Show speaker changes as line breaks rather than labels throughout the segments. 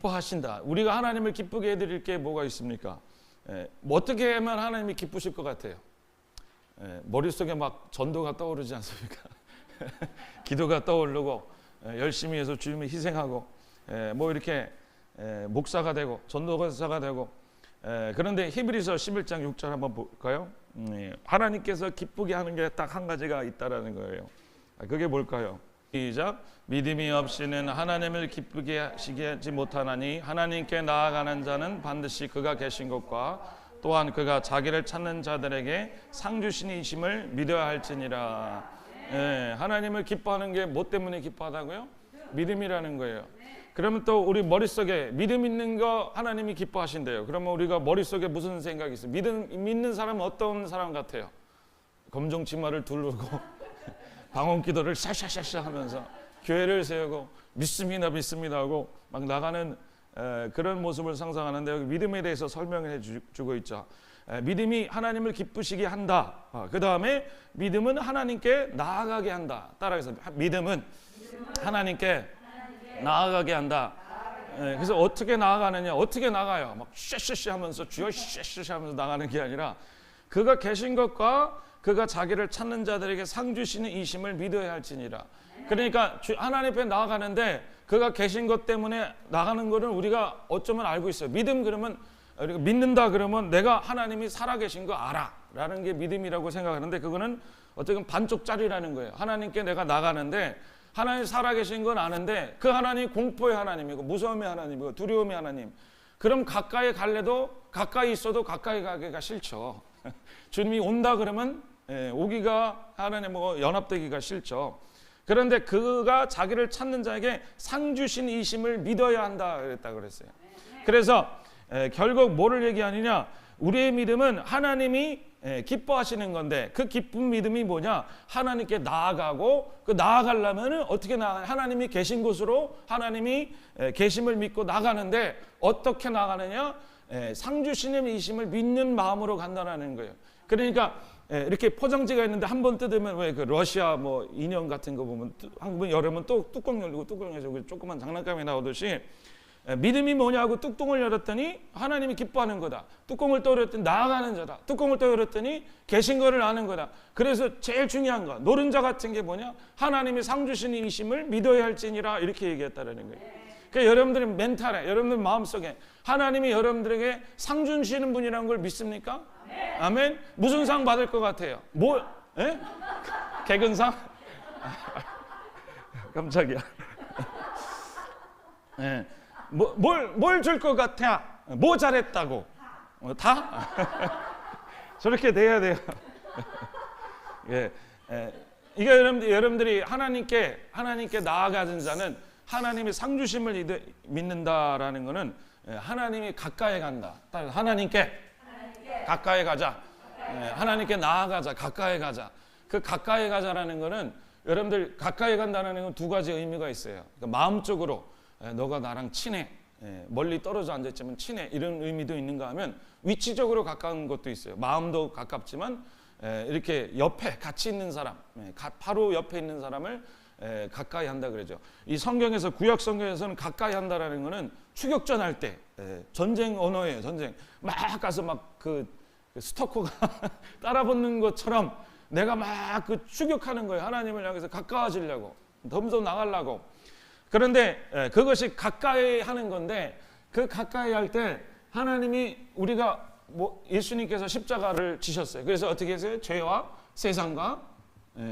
기뻐하신다. 우리가 하나님을 기쁘게 해드릴 게 뭐가 있습니까? 뭐 어떻게 하면 하나님이 기쁘실 것 같아요? 머릿속에 막 전도가 떠오르지 않습니까? 기도가 떠오르고 열심히 해서 주님을 희생하고 뭐 이렇게 목사가 되고 전도사가 되고 그런데 히브리서 11장 6절 한번 볼까요? 하나님께서 기쁘게 하는 게 딱 한 가지가 있다라는 거예요. 그게 뭘까요? 시작. 믿음이 없이는 하나님을 기쁘게 하시게 하지 못하나니 하나님께 나아가는 자는 반드시 그가 계신 것과 또한 그가 자기를 찾는 자들에게 상 주시니심을 믿어야 할지니라. 하나님을 기뻐하는 게 뭐 때문에 기뻐하다고요? 믿음이라는 거예요. 그러면 또 우리 머릿속에 믿음 있는 거 하나님이 기뻐하신대요. 그러면 우리가 머릿속에 무슨 생각이 있어요? 믿는 사람은 어떤 사람 같아요? 검정 치마를 두르고 방언 기도를 샤샤샤샤 하면서 교회를 세우고 믿습니다 하고 막 나가는 그런 모습을 상상하는데 여기 믿음에 대해서 설명을 해주고 있죠. 믿음이 하나님을 기쁘시게 한다. 그 다음에 믿음은 하나님께 나아가게 한다. 따라해서 믿음은 하나님께 나아가게 한다. 그래서 어떻게 나아가느냐? 어떻게 나가요? 막 쉐쉐쉐 하면서 주여 쉐쉐쉐 하면서 나가는 게 아니라 그가 계신 것과 그가 자기를 찾는 자들에게 상 주시는 이심을 믿어야 할지니라. 그러니까 하나님 앞에 나아가는데 그가 계신 것 때문에 나가는 것을 우리가 어쩌면 알고 있어요. 믿음 그러면 우리가 믿는다 그러면 내가 하나님이 살아계신 거 알아 라는 게 믿음이라고 생각하는데 그거는 어떻게 반쪽짜리라는 거예요. 하나님께 내가 나가는데 하나님 살아계신 건 아는데 그 하나님 공포의 하나님이고 무서움의 하나님이고 두려움의 하나님. 그럼 가까이 갈래도 가까이 있어도 가까이 가기가 싫죠. 주님이 온다 그러면 오기가 하나님하고 연합되기가 싫죠. 그런데 그가 자기를 찾는 자에게 상 주신 이심을 믿어야 한다 그랬어요. 그래서 결국 뭐를 얘기하느냐? 우리의 믿음은 하나님이 기뻐하시는 건데 그 기쁜 믿음이 뭐냐? 하나님께 나아가고 그 나아가려면 어떻게 나아가냐? 하나님이 계신 곳으로 하나님이 계심을 믿고 나가는데 어떻게 나가느냐? 상 주시는 이심을 믿는 마음으로 간다는 거예요. 그러니까 이렇게 포장지가 있는데 한 번 뜯으면 왜 그 러시아 뭐 인형 같은 거 보면 한번 열으면 또 뚜껑 열리고 뚜껑 열리고 조그만 장난감이 나오듯이 믿음이 뭐냐고 뚜껑을 열었더니 하나님이 기뻐하는 거다. 뚜껑을 또 열었더니 나아가는 자다. 뚜껑을 또 열었더니 계신 거를 아는 거다. 그래서 제일 중요한 거 노른자 같은 게 뭐냐? 하나님이 상 주시는 이심을 믿어야 할지니라 이렇게 얘기했다라는 거예요. 그러니까 여러분들의 멘탈에 여러분들 마음속에 하나님이 여러분들에게 상 주시는 분이라는 걸 믿습니까? 아멘. 무슨 상 받을 것 같아요? 뭐? 개근상? 깜짝이야. 뭘 줄 것 같아? 뭐 잘했다고? 다? 저렇게 돼야 돼요. 이게 여러분들이 하나님께 나아가는 자는 하나님의 상 주심을 믿는다라는 것은 하나님이 가까이 간다. 하나님께 가까이 가자. 하나님께 나아가자. 가까이 가자. 그 가까이 가자라는 것은 여러분들 가까이 간다는 건 두 가지 의미가 있어요. 그러니까 마음적으로 너가 나랑 친해. 멀리 떨어져 앉았지만 친해. 이런 의미도 있는가 하면 위치적으로 가까운 것도 있어요. 마음도 가깝지만 이렇게 옆에 같이 있는 사람, 바로 옆에 있는 사람을 가까이 한다 그러죠. 이 성경에서 구약 성경에서는 가까이 한다라는 것은 추격전 할 때 전쟁 언어예요. 전쟁 막 가서 막 그 스토커가 따라붙는 것처럼 내가 막 그 추격하는 거예요. 하나님을 향해서 가까워지려고 덤더 나가려고. 그런데 그것이 가까이 하는 건데 그 가까이 할 때 하나님이 우리가 예수님께서 십자가를 지셨어요. 그래서 어떻게 했어요? 죄와 세상과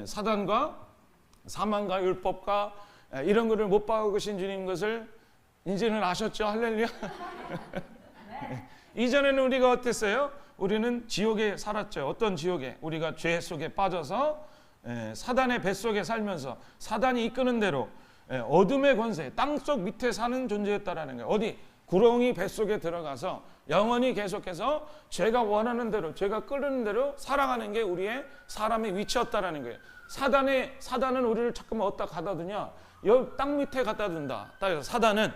사단과 사망과 율법과 이런 것을 못 박으신 주님 것을 이제는 아셨죠? 할렐루야. 이전에는 우리가 어땠어요? 우리는 지옥에 살았죠. 어떤 지옥에? 우리가 죄 속에 빠져서 사단의 뱃속에 살면서 사단이 이끄는 대로 어둠의 권세, 땅속 밑에 사는 존재였다라는 거예요. 어디? 구렁이 뱃속에 들어가서 영원히 계속해서 죄가 원하는 대로, 죄가 끓는 대로 살아가는 게 우리의 사람의 위치였다라는 거예요. 사단은 우리를 자꾸만 어디다 갖다 두냐? 여기 땅 밑에 갖다 둔다. 사단은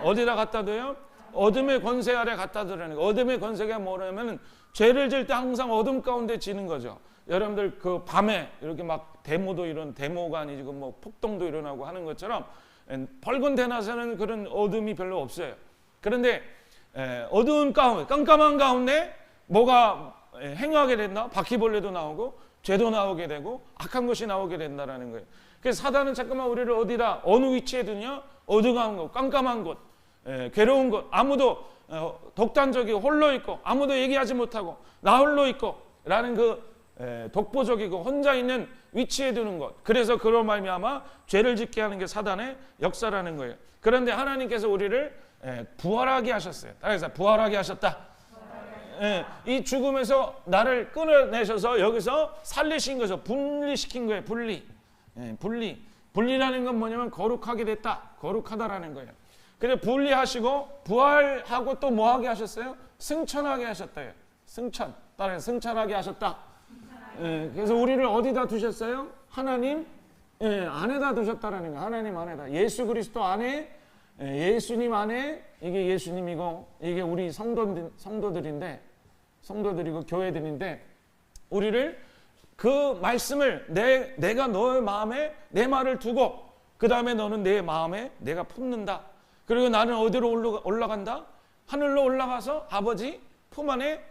어디다 갖다 둬요? 어둠의 권세 아래 갖다 두라는 거예요. 어둠의 권세가 뭐냐면 죄를 질 때 항상 어둠 가운데 지는 거죠. 여러분들 그 밤에 이렇게 막 데모가 아니고 뭐 폭동도 일어나고 하는 것처럼 밝은 대낮에는 그런 어둠이 별로 없어요. 그런데 어두운 가운데, 깜깜한 가운데 뭐가 행하게 된다? 바퀴벌레도 나오고 죄도 나오게 되고 악한 것이 나오게 된다라는 거예요. 그래서 사단은 잠깐만 우리를 어디다 어느 위치에 두냐? 어두운 곳, 깜깜한 곳, 괴로운 곳, 아무도 독단적이고 홀로 있고 아무도 얘기하지 못하고 나 홀로 있고 라는 그 독보적이고 혼자 있는 위치에 두는 것. 그래서 그런 말미암아 죄를 짓게 하는 게 사단의 역사라는 거예요. 그런데 하나님께서 우리를 부활하게 하셨어요. 그래서 부활하게 하셨다. 이 죽음에서 나를 끊어내셔서 여기서 살리신 거죠. 분리시킨 거예요. 분리라는 건 뭐냐면 거룩하게 됐다. 거룩하다라는 거예요. 그래서 분리하시고 부활하고 또 뭐하게 하셨어요? 승천하게 하셨다요. 승천. 따라서 승천하게 하셨다. 그래서 우리를 어디다 두셨어요? 하나님 안에다 두셨다라는 거예요. 하나님 안에다. 예수 그리스도 안에, 예수님 안에, 이게 예수님이고 이게 우리 성도들이고 교회들인데, 우리를 그 말씀을 내가 너의 마음에 내 말을 두고 그 다음에 너는 내 마음에 내가 품는다. 그리고 나는 어디로 올라간다? 하늘로 올라가서 아버지 품 안에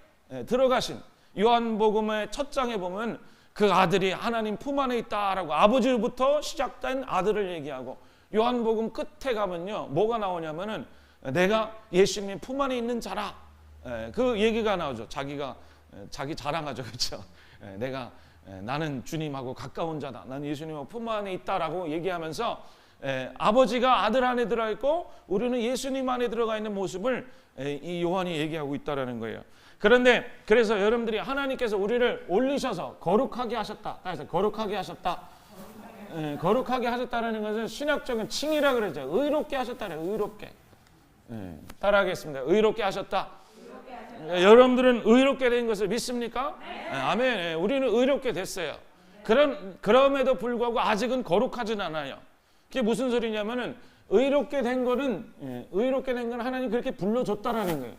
들어가신, 요한복음의 첫 장에 보면 그 아들이 하나님 품 안에 있다라고 아버지부터 시작된 아들을 얘기하고, 요한복음 끝에 가면요 뭐가 나오냐면은 내가 예수님의 품 안에 있는 자라, 그 얘기가 나오죠. 자기 자랑하죠. 그렇죠? 나는 주님하고 가까운 자다. 나는 예수님하고 품 안에 있다라고 얘기하면서 아버지가 아들 안에 들어있고 우리는 예수님 안에 들어가 있는 모습을 이 요한이 얘기하고 있다라는 거예요. 그런데 그래서 여러분들이 하나님께서 우리를 올리셔서 거룩하게 하셨다. 그래서 거룩하게 하셨다. 거룩하게 하셨다라는 것은 신학적인 칭이라 그러죠. 의롭게 하셨다래요. 의롭게. 따라하겠습니다. 의롭게 하셨다. 여러분들은 의롭게 된 것을 믿습니까? 아멘. 우리는 의롭게 됐어요. 그럼에도 불구하고 아직은 거룩하진 않아요. 그게 무슨 소리냐면은 의롭게 된 건 하나님 그렇게 불러줬다라는 거예요.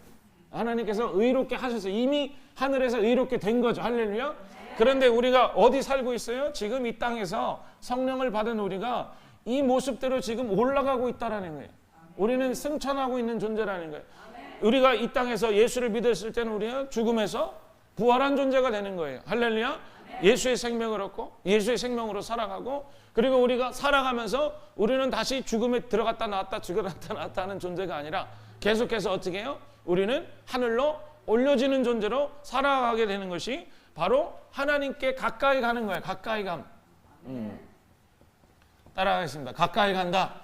하나님께서 의롭게 하셔서 이미 하늘에서 의롭게 된 거죠. 할렐루야. 그런데 우리가 어디 살고 있어요? 지금 이 땅에서 성령을 받은 우리가 이 모습대로 지금 올라가고 있다라는 거예요. 우리는 승천하고 있는 존재라는 거예요. 우리가 이 땅에서 예수를 믿었을 때는 우리가 죽음에서 부활한 존재가 되는 거예요. 할렐루야. 예수의 생명을 얻고 예수의 생명으로 살아가고, 그리고 우리가 살아가면서 우리는 다시 죽음에 들어갔다 나왔다 죽어났다 나왔다 하는 존재가 아니라 계속해서 어떻게 해요? 우리는 하늘로 올려지는 존재로 살아가게 되는 것이 바로 하나님께 가까이 가는 거예요. 가까이 감. 따라가겠습니다. 가까이 간다.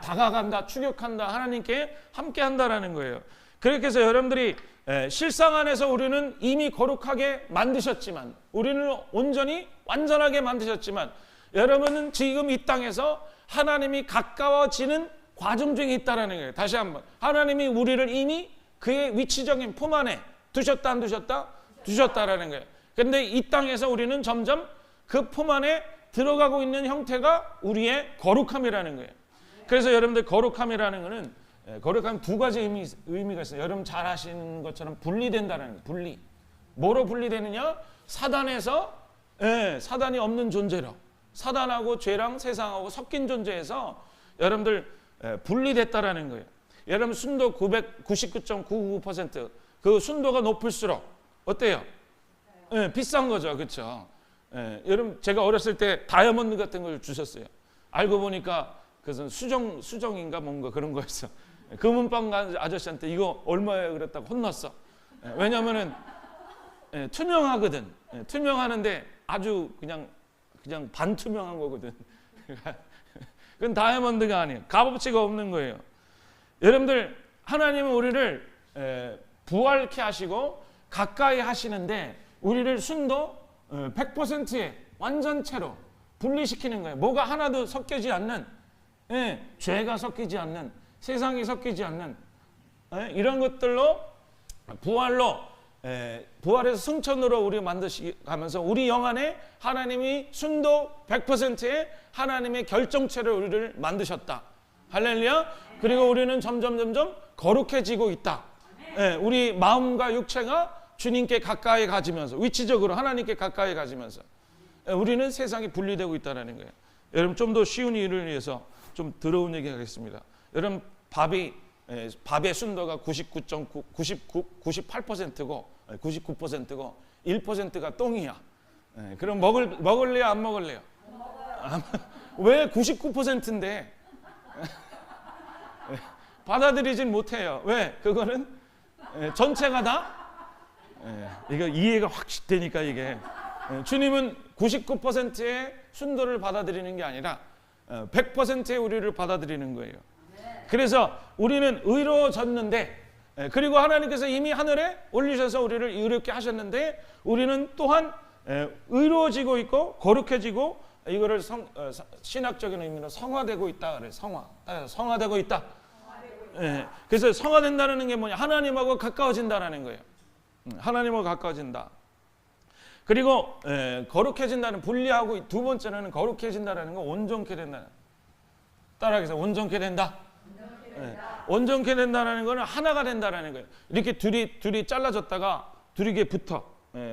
다가간다. 추격한다. 하나님께 함께 한다라는 거예요. 그렇게 해서 여러분들이 실상 안에서 우리는 이미 거룩하게 만드셨지만, 우리는 온전히 완전하게 만드셨지만, 여러분은 지금 이 땅에서 하나님이 가까워지는 과정 중에 있다라는 거예요. 다시 한번, 하나님이 우리를 이미 그의 위치적인 품 안에 두셨다 안 두셨다? 두셨다라는 거예요. 그런데 이 땅에서 우리는 점점 그 품 안에 들어가고 있는 형태가 우리의 거룩함이라는 거예요. 그래서 여러분들 거룩함이라는 것은, 거룩함 두 가지 의미가 있어요. 여러분 잘 아시는 것처럼 분리된다는 거예요. 분리. 뭐로 분리되느냐? 사단에서, 사단이 없는 존재로, 사단하고 죄랑 세상하고 섞인 존재에서 여러분들 분리됐다라는 거예요. 여러분 순도 999.999%, 그 순도가 높을수록 어때요? 비싼 거죠. 그렇죠? 여러분 제가 어렸을 때 다이아몬드 같은 걸 주셨어요. 알고 보니까 그것은 수정인가 뭔가 그런 거였어. 금은방 아저씨한테 이거 얼마예요? 그랬다고 혼났어. 왜냐면은 투명하거든. 투명하는데 아주 그냥 반투명한 거거든. 그건 다이아몬드가 아니에요. 값어치가 없는 거예요. 여러분들, 하나님은 우리를 부활케 하시고 가까이 하시는데 우리를 순도 100%의 완전체로 분리시키는 거예요. 뭐가 하나도 섞이지 않는, 죄가 섞이지 않는, 세상이 섞이지 않는 이런 것들로 부활에서 승천으로 우리 만드시면서 우리 영 안에 하나님이 순도 100%의 하나님의 결정체로 우리를 만드셨다. 할렐루야. 그리고 우리는 점점 거룩해지고 있다. 우리 마음과 육체가 주님께 가까이 가지면서, 위치적으로 하나님께 가까이 가지면서 우리는 세상이 분리되고 있다는 거예요. 여러분 좀 더 쉬운 일을 위해서 좀 더러운 얘기 하겠습니다. 여러분 밥의 순도가 99.9, 98%고 99%고 1%가 똥이야. 그럼 먹을래요? 안 먹을래요? 왜 99%인데 받아들이진 못해요. 왜? 그거는 전체가 다 이거 이해가 확 되니까 이게 주님은 99%의 순도를 받아들이는 게 아니라 100%의 우리를 받아들이는 거예요. 그래서 우리는 의로워졌는데 그리고 하나님께서 이미 하늘에 올리셔서 우리를 의롭게 하셨는데 우리는 또한 의로워지고 있고 거룩해지고 이거를 신학적인 의미로 성화되고 있다 그래요. 성화되고 있다. 그래서 성화된다는 게 뭐냐? 하나님하고 가까워진다라는 거예요. 하나님하고 가까워진다. 그리고 거룩해진다는 분리하고 두 번째는 거룩해진다라는 거 온전케 된다. 따라하겠습니다. 온전케 된다. 온전케 된다라는 거는 하나가 된다라는 거예요. 이렇게 둘이 잘라졌다가 둘이 이게 붙어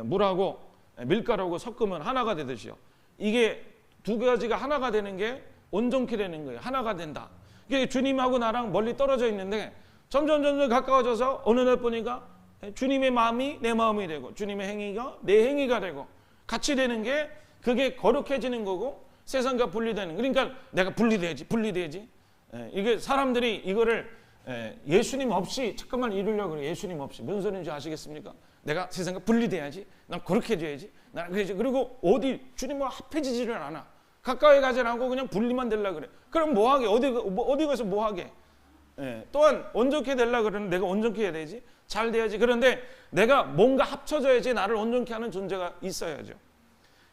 물하고 밀가루하고 섞으면 하나가 되듯이요. 이게 두 가지가 하나가 되는 게 온전케 되는 거예요. 하나가 된다. 이게 주님하고 나랑 멀리 떨어져 있는데 점점 가까워져서 어느 날 보니까 주님의 마음이 내 마음이 되고 주님의 행위가 내 행위가 되고 같이 되는 게 그게 거룩해지는 거고 세상과 분리되는. 그러니까 내가 분리돼야지. 이게 사람들이 이거를 예수님 없이 잠깐만 이루려고 그래요. 예수님 없이. 무슨 소리인지 아시겠습니까? 내가 세상과 분리돼야지. 난 거룩해져야지. 나는 그래야지. 그리고 어디 주님과 합해지지를 않아. 가까이 가지 않고 그냥 분리만 되려고 그래. 그럼 뭐하게? 어디 가서 뭐하게? 또한 온전케 되려고 그러는데 내가 온전케 해야 되지. 잘 돼야지. 그런데 내가 뭔가 합쳐져야지 나를 온전케 하는 존재가 있어야죠.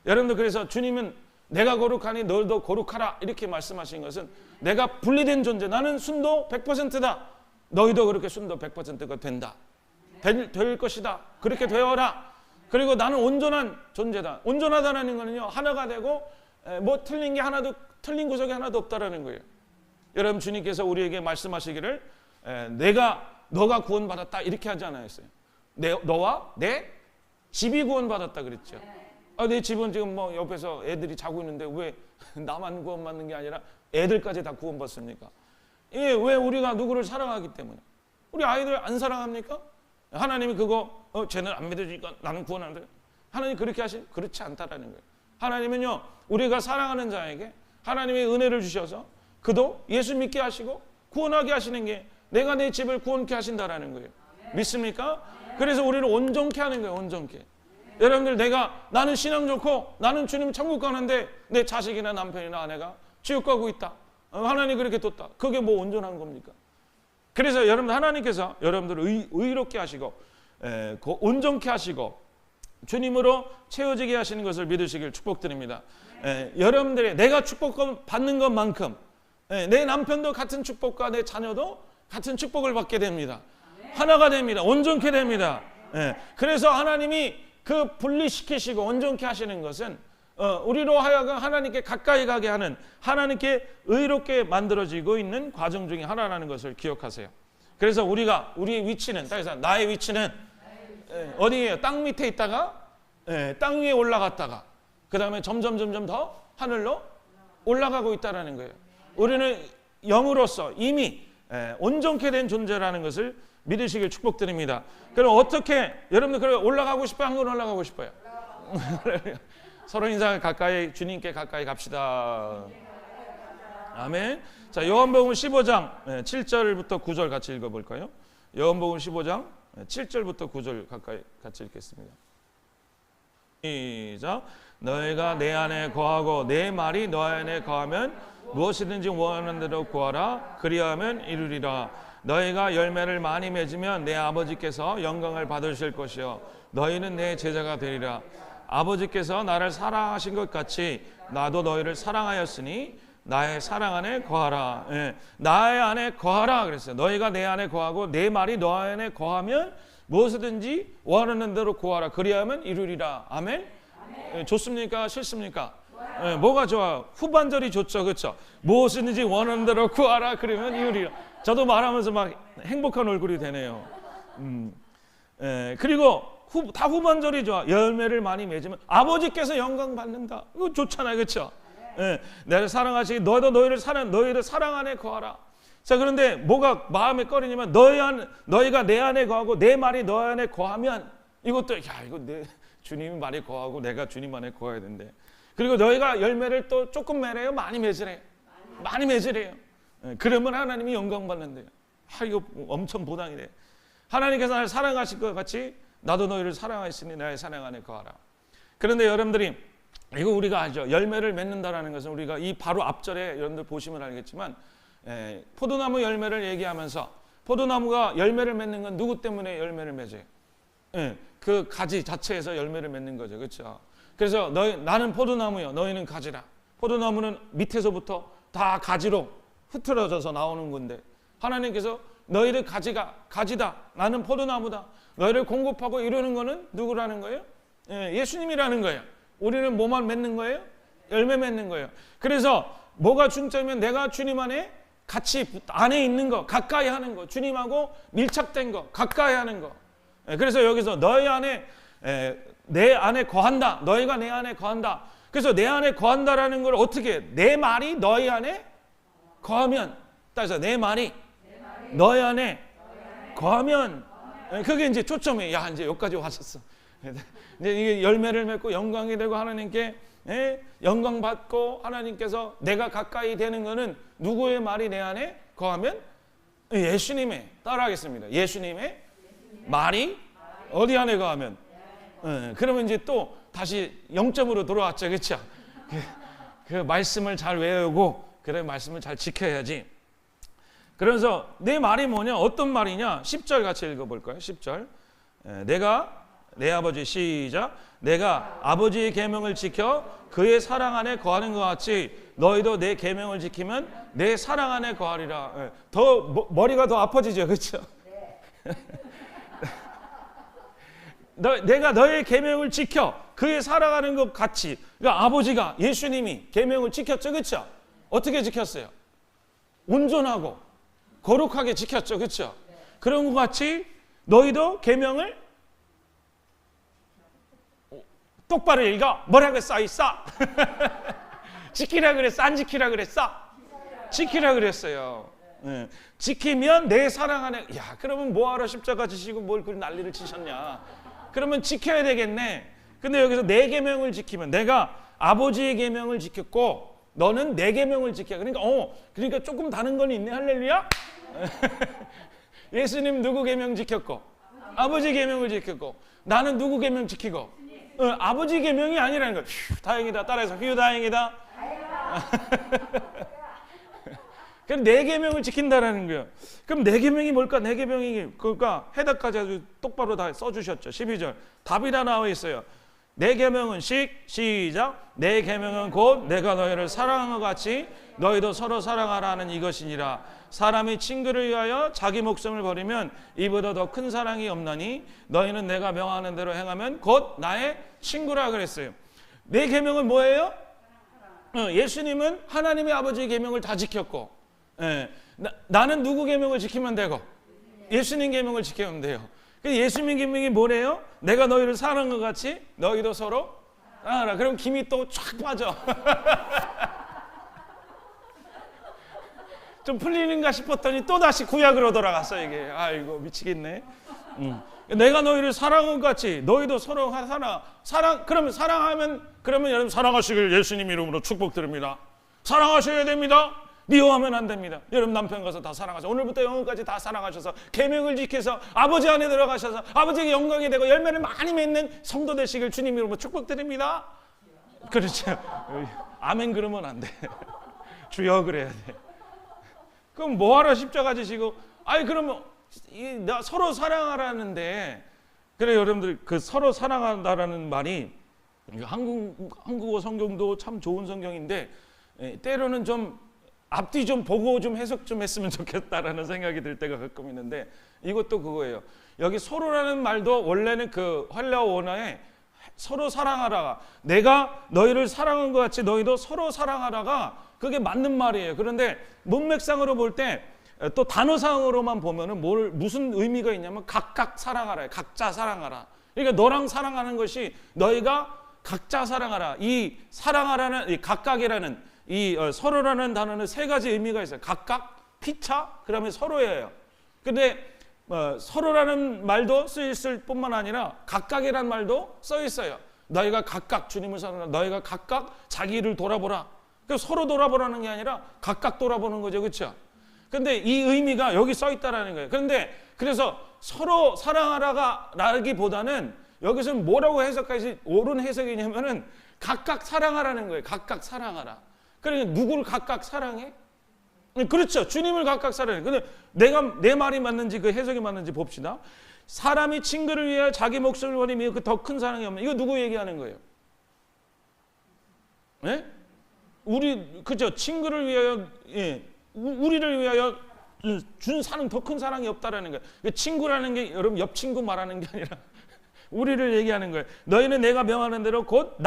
여러분들 그래서 주님은 내가 거룩하니 너도 거룩하라 이렇게 말씀하신 것은 내가 분리된 존재. 나는 순도 100%다. 너희도 그렇게 순도 100%가 된다. 될 것이다. 그렇게 되어라. 그리고 나는 온전한 존재다. 온전하다는 거는요. 하나가 되고 뭐 틀린 구석이 하나도 없다라는 거예요. 여러분 주님께서 우리에게 말씀하시기를 너가 구원받았다 이렇게 하지 않았어요. 너와 내 집이 구원받았다 그랬죠. 내 집은 지금 뭐 옆에서 애들이 자고 있는데 왜 나만 구원받는 게 아니라 애들까지 다 구원받습니까? 왜 우리가 누구를 사랑하기 때문에. 우리 아이들 안 사랑합니까? 하나님이 그거 쟤는 안 믿어주니까 나는 구원 안 돼. 하나님 그렇게 그렇지 않다라는 거예요. 하나님은요 우리가 사랑하는 자에게 하나님의 은혜를 주셔서 그도 예수 믿게 하시고 구원하게 하시는 게 내가 내 집을 구원케 하신다라는 거예요. 믿습니까? 그래서 우리를 온전케 하는 거예요. 온전케. 여러분들 나는 신앙 좋고 나는 주님 천국 가는데 내 자식이나 남편이나 아내가 지옥 가고 있다. 하나님 그렇게 뒀다. 그게 뭐 온전한 겁니까? 그래서 여러분 하나님께서 여러분들을 의롭게 하시고 온전케 하시고 주님으로 채워지게 하시는 것을 믿으시길 축복드립니다. 여러분들이 내가 축복받는 것만큼 내 남편도 같은 축복과 내 자녀도 같은 축복을 받게 됩니다. 하나가 됩니다. 온전케 됩니다. 그래서 하나님이 그 분리시키시고 온전케 하시는 것은 우리로 하여금 하나님께 가까이 가게 하는 하나님께 의롭게 만들어지고 있는 과정 중에 하나라는 것을 기억하세요. 그래서 우리의 위치는 나의 위치는 어디예요? 땅 밑에 있다가 땅 위에 올라갔다가 그 다음에 점점 더 하늘로 올라가고 있다는 거예요. 우리는 영으로서 이미 온전케 된 존재라는 것을 믿으시길 축복드립니다. 그럼 어떻게 여러분들 그래 올라가고 싶어요? 한 번 올라가고 싶어요? 서로 인상 가까이 주님께 가까이 갑시다. 아멘. 자, 요한복음 15장 7절부터 9절 같이 읽어볼까요? 요한복음 15장 7절부터 9절 같이 읽겠습니다. 시작. 너희가 내 안에 거하고 내 말이 너희 안에 거하면 무엇이든지 원하는 대로 구하라. 그리하면 이루리라. 너희가 열매를 많이 맺으면 내 아버지께서 영광을 받으실 것이요 너희는 내 제자가 되리라. 아버지께서 나를 사랑하신 것 같이 나도 너희를 사랑하였으니 나의 사랑 안에 거하라. 나의 안에 거하라 그랬어요. 너희가 내 안에 거하고 내 말이 너희 안에 거하면 무엇이든지 원하는 대로 구하라. 그리하면 이루리라. 아멘. 좋습니까? 싫습니까? 뭐가 좋아요? 후반절이 좋죠. 그렇죠? 무엇이든지 원하는 대로 구하라. 그러면 이루리라. 저도 말하면서 막 행복한 얼굴이 되네요. 그리고 다 후반절이 좋아. 열매를 많이 맺으면 아버지께서 영광 받는다. 이거 좋잖아요. 그렇죠? 예, 나를 사랑하시기 너희도 너희를 사랑 안에 거하라. 자, 그런데 뭐가 마음에 꺼리냐면 너희가 내 안에 거하고 내 말이 너희 안에 거하면, 이것도 이거 내 주님이 말이 거하고 내가 주님 안에 거해야 된대. 그리고 너희가 열매를 또 조금 맺어요, 많이 맺으래요. 많이 맺으래요. 예, 그러면 하나님이 영광 받는데요. 이거 엄청 보당이래. 하나님께서 나를 사랑하실 것 같이 나도 너희를 사랑하시니 나의 사랑 안에 거하라. 그런데 여러분들이 이거 우리가 알죠. 열매를 맺는다라는 것은 우리가 이 바로 앞절에 여러분들 보시면 알겠지만, 포도나무 열매를 얘기하면서 포도나무가 열매를 맺는 건 누구 때문에 열매를 맺어요? 그 가지 자체에서 열매를 맺는 거죠. 그렇죠? 그래서 나는 포도나무요, 너희는 가지라. 포도나무는 밑에서부터 다 가지로 흐트러져서 나오는 건데, 하나님께서 너희를 가지다. 나는 포도나무다. 너희를 공급하고 이루는 거는 누구라는 거예요? 예수님이라는 거예요. 우리는 뭐만 맺는 거예요? 열매 맺는 거예요. 그래서 뭐가 중점이면 내가 주님 안에 같이 안에 있는 거, 가까이 하는 거, 주님하고 밀착된 거, 가까이 하는 거. 그래서 여기서 너희 안에 내 안에 거한다. 너희가 내 안에 거한다. 그래서 내 안에 거한다라는 걸 어떻게 해? 내 말이 너희 안에 거하면, 따라서 내 말이 너희 안에 거하면, 그게 이제 초점이에요. 야, 이제 여기까지 왔었어. 이제 이게 열매를 맺고 영광이 되고 하나님께 영광 받고 하나님께서 내가 가까이 되는 거는 누구의 말이 내 안에 거하면? 예수님의, 따라하겠습니다. 예수님의 말이 어디 안에 거하면? 그러면 이제 또 다시 0점으로 돌아왔죠. 그렇죠? 그 말씀을 잘 외우고 그래 말씀을 잘 지켜야지. 그래서 내 말이 뭐냐? 어떤 말이냐? 10절 같이 읽어볼까요? 10절. 내 아버지, 시작. 내가 아버지의 계명을 지켜 그의 사랑 안에 거하는 것 같이 너희도 내 계명을 지키면 내 사랑 안에 거하리라. 머리가 더 아파지죠. 그렇죠? 내가 너의 계명을 지켜 그의 살아가는 것 같이. 그러니까 아버지가, 예수님이 계명을 지켰죠. 그렇죠? 어떻게 지켰어요? 온전하고 거룩하게 지켰죠. 그렇죠? 그런 것 같이 너희도 계명을 똑바로 읽어. 뭐라고 써 있어? 지키라 그랬어? 안 지키라 그랬어? 지키라 그랬어요. 지키면 내 사랑 안에. 야, 그러면 뭐하러 십자가 지시고 뭘 그 난리를 치셨냐? 그러면 지켜야 되겠네. 근데 여기서 내 계명을 지키면, 내가 아버지의 계명을 지켰고 너는 내 계명을 지켜. 그러니까 조금 다른 건 있네. 할렐루야. 예수님 누구 계명 지켰고? 아버지 계명을 지켰고, 나는 누구 계명 지키고? 아버지 계명이 아니라는 거예요. 다행이다. 따라해서 휴 다행이다. 그럼 내 계명을 지킨다라는 거예요. 그럼 내 계명이 뭘까? 내 계명이 그러니까 해답까지 아주 똑바로 다 써주셨죠. 12절 답이라 나와 있어요. 내 계명은 시작. 내 계명은 곧 내가 너희를 사랑한 것 같이 너희도 서로 사랑하라 하는 이것이니라. 사람이 친구를 위하여 자기 목숨을 버리면 이보다 더 큰 사랑이 없나니 너희는 내가 명하는 대로 행하면 곧 나의 친구라 그랬어요. 내 계명은 뭐예요? 예수님은 하나님의 아버지의 계명을 다 지켰고, 나는 누구 계명을 지키면 되고? 예수님 계명을 지키면 돼요. 예수님 계명이 뭐래요? 내가 너희를 사랑한 것 같이 너희도 서로 사랑하라. 그럼 김이 또 쫙 빠져. 좀 풀리는가 싶었더니 또 다시 구약으로 돌아갔어 이게. 아이고 미치겠네. 내가 너희를 사랑한 것 같이 너희도 서로 그러면 사랑하면, 그러면 여러분 사랑하시길 예수님 이름으로 축복드립니다. 사랑하셔야 됩니다. 미워하면 안 됩니다. 여러분 남편 가서 다 사랑하셔서 오늘부터 영원까지 다 사랑하셔서 계명을 지켜서 아버지 안에 들어가셔서 아버지에게 영광이 되고 열매를 많이 맺는 성도 되시길 주님 이름으로 축복드립니다. 그렇죠. 아멘 그러면 안 돼. 주여 그래야 돼. 그럼 뭐하러 십자가 지시고? 그러면 서로 사랑하라는데, 그래 여러분들 그 서로 사랑한다라는 말이 한국어 성경도 참 좋은 성경인데 때로는 좀 앞뒤 좀 보고 좀 해석 좀 했으면 좋겠다라는 생각이 들 때가 가끔 있는데, 이것도 그거예요. 여기 서로라는 말도 원래는 그 헬라어 원어에 서로 사랑하라, 내가 너희를 사랑한 것 같이 너희도 서로 사랑하라가 그게 맞는 말이에요. 그런데 문맥상으로 볼 때 또 단어상으로만 보면은 무슨 의미가 있냐면 각각 사랑하라, 각자 사랑하라. 그러니까 너랑 사랑하는 것이 너희가 각자 사랑하라. 이 사랑하라는 이 각각이라는 이 서로라는 단어는 세 가지 의미가 있어요. 각각, 피차, 그다음에 서로예요. 근데 서로라는 말도 쓰였을 뿐만 아니라 각각이라는 말도 써 있어요. 너희가 각각 주님을 사랑하라. 너희가 각각 자기를 돌아보라. 그래서 서로 돌아보라는 게 아니라 각각 돌아보는 거죠. 그렇죠? 근데 이 의미가 여기 써 있다라는 거예요. 그런데 그래서 서로 사랑하라가 라기보다는 여기서는 뭐라고 해석하지 옳은 해석이냐면은 각각 사랑하라는 거예요. 각각 사랑하라. 그러니까 누구를 각각 사랑해? 그렇죠. 주님을 각각 사랑해. 근데 내 말이 맞는지 그 해석이 맞는지 봅시다. 사람이 친구를 위하여 자기 목숨을 버리며 그 더 큰 사랑이 없는. 이거 누구 얘기하는 거예요? 네? 우리 그죠? 친구를 위하여 우리를 위하여 준 사랑 더 큰 사랑이 없다라는 거예요. 친구라는 게 여러분 옆 친구 말하는 게 아니라 우리를 얘기하는 거예요. 너희는 내가 명하는 대로 곧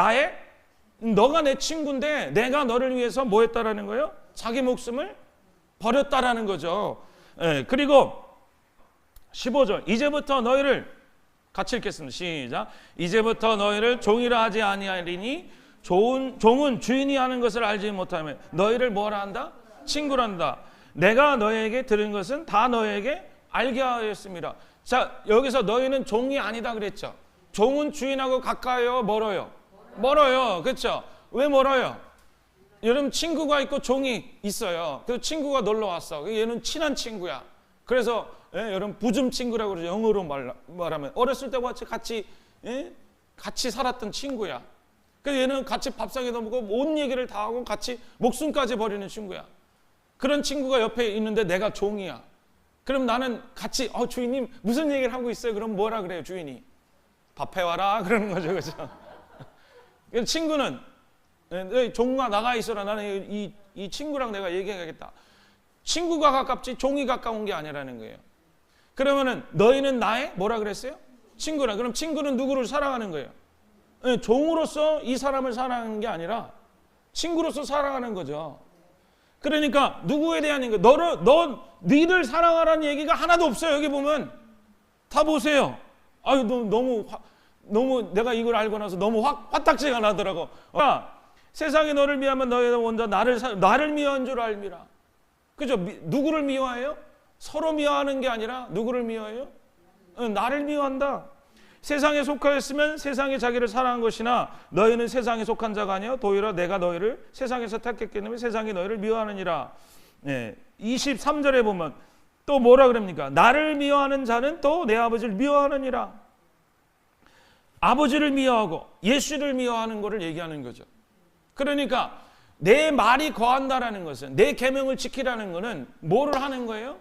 너가 내 친구인데 내가 너를 위해서 뭐 했다라는 거예요? 자기 목숨을 버렸다라는 거죠. 그리고 15절 이제부터 너희를 같이 읽겠습니다. 시작. 이제부터 너희를 종이라 하지 아니하리니 종은 주인이 하는 것을 알지 못하며 너희를 뭐라 한다? 친구란다. 내가 너희에게 들은 것은 다 너희에게 알게 하였습니다. 자, 여기서 너희는 종이 아니다 그랬죠. 종은 주인하고 가까워요, 멀어요? 멀어요. 그렇죠? 왜 멀어요? 여러분 친구가 있고 종이 있어요. 그래서 친구가 놀러 왔어. 얘는 친한 친구야. 그래서 여러분 부즘 친구라고 그러죠. 영어로 말하면 어렸을 때와 같이 살았던 친구야. 그래서 얘는 같이 밥상에도 먹고 온 얘기를 다 하고 같이 목숨까지 버리는 친구야. 그런 친구가 옆에 있는데 내가 종이야. 그럼 나는 같이 주인님 무슨 얘기를 하고 있어요? 그럼 뭐라 그래요 주인이? 밥 해와라 그러는 거죠. 그렇죠? 친구는 종아 나가 있어라. 나는 이 친구랑 내가 얘기해야겠다. 친구가 가깝지 종이 가까운 게 아니라는 거예요. 그러면은 너희는 나의 뭐라 그랬어요? 친구라. 그럼 친구는 누구를 사랑하는 거예요? 종으로서 이 사람을 사랑하는 게 아니라 친구로서 사랑하는 거죠. 그러니까 누구에 대한 거 니를 사랑하라는 얘기가 하나도 없어요. 여기 보면 다 보세요. 아유 너무 내가 이걸 알고 나서 너무 화딱지가 나더라고. 세상이 너를 미워하면 너희는 먼저 나를 미워한 줄 알미라. 그죠? 누구를 미워해요? 서로 미워하는 게 아니라 누구를 미워해요? 나를 미워한다. 세상에 속하였으면 세상이 자기를 사랑한 것이나 너희는 세상에 속한 자가 아니여 도리어 내가 너희를 세상에서 택했기 때문에 세상이 너희를 미워하느니라. 23절에 보면 또 뭐라 그럽니까? 나를 미워하는 자는 또 내 아버지를 미워하느니라. 아버지를 미워하고 예수를 미워하는 것을 얘기하는 거죠. 그러니까 내 말이 거한다라는 것은 내 계명을 지키라는 것은 뭐를 하는 거예요?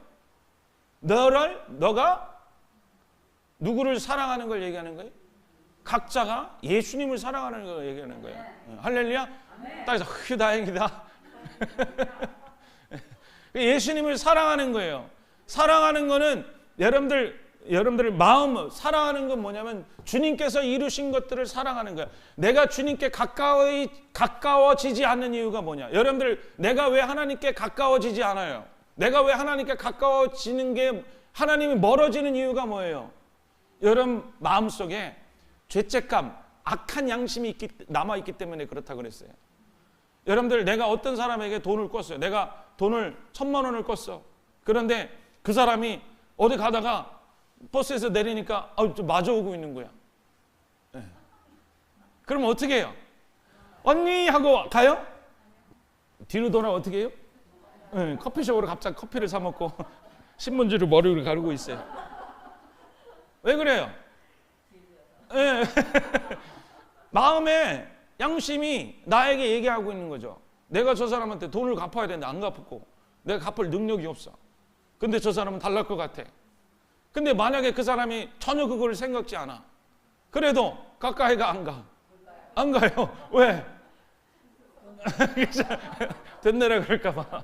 너가 누구를 사랑하는 걸 얘기하는 거예요? 각자가 예수님을 사랑하는 걸 얘기하는 거예요. 할렐루야. 딱해서 휴 다행이다. 예수님을 사랑하는 거예요. 사랑하는 거는 여러분들 마음 사랑하는 건 뭐냐면 주님께서 이루신 것들을 사랑하는 거예요. 내가 주님께 가까워지지 않는 이유가 뭐냐? 여러분들 내가 왜 하나님께 가까워지지 않아요? 내가 왜 하나님께 가까워지는 게 하나님이 멀어지는 이유가 뭐예요? 여러분 마음속에 죄책감, 악한 양심이 남아있기 때문에 그렇다고 그랬어요. 여러분들 내가 어떤 사람에게 돈을 꿨어요. 내가 돈을 1,000만 원을 꿨어. 그런데 그 사람이 어디 가다가 버스에서 내리니까 좀 마주오고 있는 거야. 네. 그럼 어떻게 해요? 언니 하고 가요? 뒤로 돌아 어떻게 해요? 네, 커피숍으로 갑자기 커피를 사 먹고 신문지로 머리를 가르고 있어요. 왜 그래요? 네. 마음에 양심이 나에게 얘기하고 있는 거죠. 내가 저 사람한테 돈을 갚아야 되는데 안 갚았고 내가 갚을 능력이 없어. 근데 저 사람은 달랄 것 같아. 근데 만약에 그 사람이 전혀 그걸 생각지 않아. 그래도 가까이가 안 가. 안 가요. 왜? 됐네라 그럴까 봐.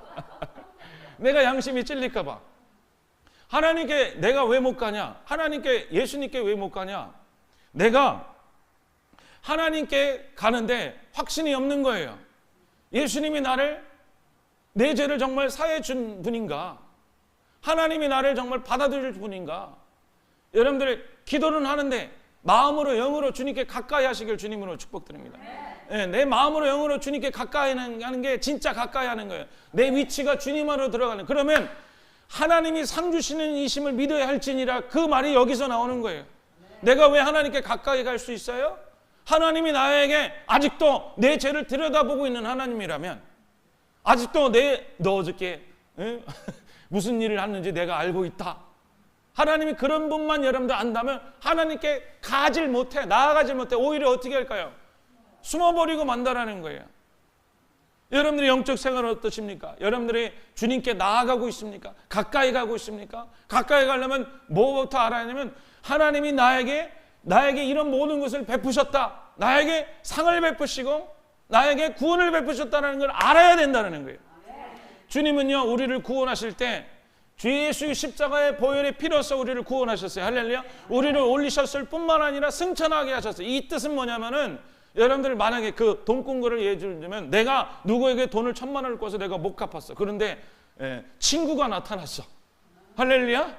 내가 양심이 찔릴까 봐. 하나님께 내가 왜 못 가냐? 하나님께 예수님께 왜 못 가냐? 내가 하나님께 가는데 확신이 없는 거예요. 예수님이 내 죄를 정말 사해 준 분인가? 하나님이 나를 정말 받아들일 분인가? 여러분들 기도는 하는데 마음으로 영으로 주님께 가까이 하시길 주님으로 축복드립니다. 예, 내 마음으로 영으로 주님께 가까이 하는 게 진짜 가까이 하는 거예요. 내 위치가 주님 안으로 들어가는. 그러면 하나님이 상 주시는 이심을 믿어야 할지니라, 그 말이 여기서 나오는 거예요. 내가 왜 하나님께 가까이 갈 수 있어요? 하나님이 나에게 아직도 내 죄를 들여다보고 있는 하나님이라면, 아직도 너 어저께 무슨 일을 했는지 내가 알고 있다. 하나님이 그런 분만 여러분들 안다면 하나님께 가질 못해, 나아가질 못해. 오히려 어떻게 할까요? 숨어버리고 만다라는 거예요. 여러분들의 영적 생활은 어떠십니까? 여러분들이 주님께 나아가고 있습니까? 가까이 가고 있습니까? 가까이 가려면 뭐부터 알아야 하냐면, 하나님이 나에게 이런 모든 것을 베푸셨다, 나에게 상을 베푸시고 나에게 구원을 베푸셨다는 걸 알아야 된다는 거예요. 주님은요, 우리를 구원하실 때 주 예수의 십자가의 보혈의 피로써 우리를 구원하셨어요. 할렐루야. 우리를 올리셨을 뿐만 아니라 승천하게 하셨어요. 이 뜻은 뭐냐면은, 여러분들 만약에 그 돈꾼 거를 예를 들면, 내가 누구에게 돈을 1,000만 원을 꿔서 내가 못 갚았어. 그런데 친구가 나타났어. 할렐루야.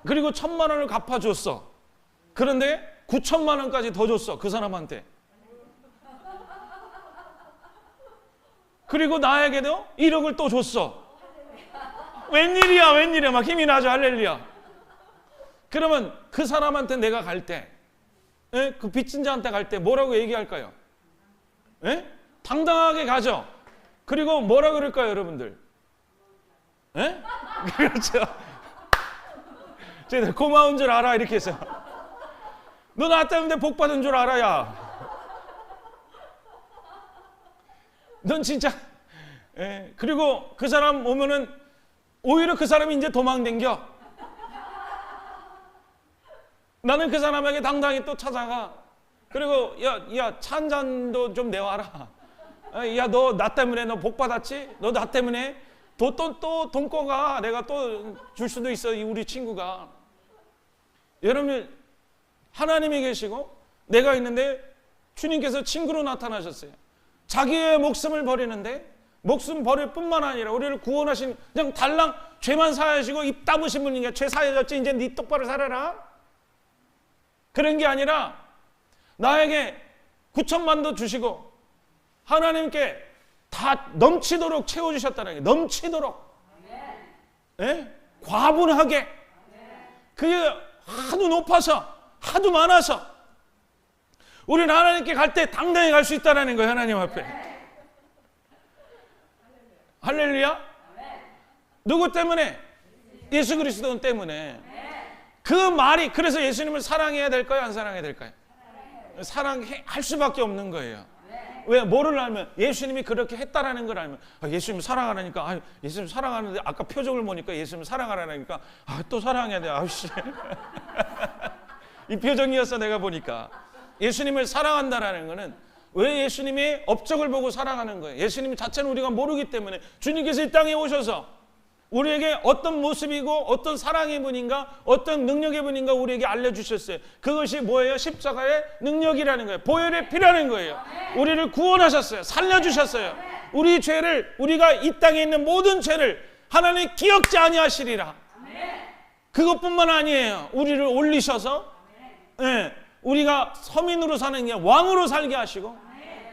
그리고 1,000만 원을 갚아줬어. 그런데 9,000만 원까지 더 줬어, 그 사람한테. 그리고 나에게도 1억을 또 줬어. 웬일이야 막 힘이 나죠. 할렐루야. 그러면 그 사람한테 내가 갈 때, 그 빚진 자한테 갈 때 뭐라고 얘기할까요? 당당하게 가죠. 그리고 뭐라 그럴까요, 여러분들? 그렇죠. 저희들 고마운 줄 알아, 이렇게 해서. 너 나 때문에 복 받은 줄 알아, 야. 넌 진짜. 그리고 그 사람 오면은 오히려 그 사람이 이제 도망댕겨. 나는 그 사람에게 당당히 또 찾아가. 그리고 야, 차 한 잔도 좀 내와라. 야, 너 나 때문에 너 복 받았지? 너 나 때문에 또 돈 꿔가. 내가 또 줄 수도 있어, 우리 친구가. 여러분, 하나님이 계시고 내가 있는데 주님께서 친구로 나타나셨어요. 자기의 목숨을 버리는데, 목숨 버릴 뿐만 아니라 우리를 구원하신, 그냥 달랑 죄만 사하시고 입 다무신 분이니까 죄 사해졌지, 이제 네 똑바로 살아라. 그런 게 아니라 나에게 9,000만도 주시고 하나님께 다 넘치도록 채워주셨다는 게, 넘치도록. 과분하게. 그게 하도 높아서, 하도 많아서 우리는 하나님께 갈 때 당당히 갈 수 있다는 거예요, 하나님 앞에. 할렐루야. 누구 때문에? 예수 그리스도 때문에. 그 말이, 그래서 예수님을 사랑해야 될까요, 안 사랑해야 될까요? 사랑할 수밖에 없는 거예요. 왜? 뭐를 알면? 예수님이 그렇게 했다라는 걸 알면. 예수님 사랑하라니까, 예수님 사랑하는데 아까 표정을 보니까 예수님 사랑하라니까 또 사랑해야 돼. 아우씨. 이 표정이었어, 내가 보니까. 예수님을 사랑한다라는 거는, 왜 예수님의 업적을 보고 사랑하는 거예요? 예수님 자체는 우리가 모르기 때문에 주님께서 이 땅에 오셔서 우리에게 어떤 모습이고 어떤 사랑의 분인가, 어떤 능력의 분인가 우리에게 알려주셨어요. 그것이 뭐예요? 십자가의 능력이라는 거예요. 보혈의 피라는 거예요. 우리를 구원하셨어요. 살려주셨어요. 우리 죄를, 우리가 이 땅에 있는 모든 죄를 하나님 기억지 아니하시리라. 그것뿐만 아니에요. 우리를 올리셔서 우리가 서민으로 사는 게 왕으로 살게 하시고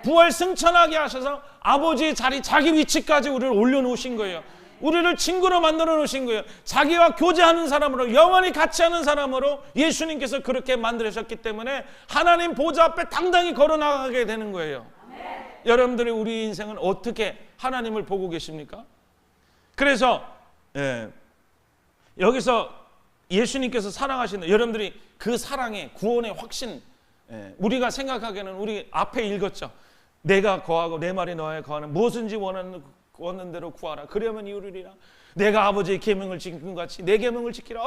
부활 승천하게 하셔서 아버지의 자리, 자기 위치까지 우리를 올려놓으신 거예요. 우리를 친구로 만들어 놓으신 거예요. 자기와 교제하는 사람으로, 영원히 같이 하는 사람으로 예수님께서 그렇게 만드셨기 때문에 하나님 보좌 앞에 당당히 걸어나가게 되는 거예요. 여러분들의 우리 인생은 어떻게 하나님을 보고 계십니까? 그래서 여기서 예수님께서 사랑하시는, 여러분들이 그 사랑의 구원의 확신, 우리가 생각하기에는 우리 앞에 읽었죠. 내가 거하고 내 말이 너에 거하는 무엇인지 원하는 대로 구하라. 그러면 이루리라. 내가 아버지의 계명을 지킨 것 같이 내 계명을 지키라.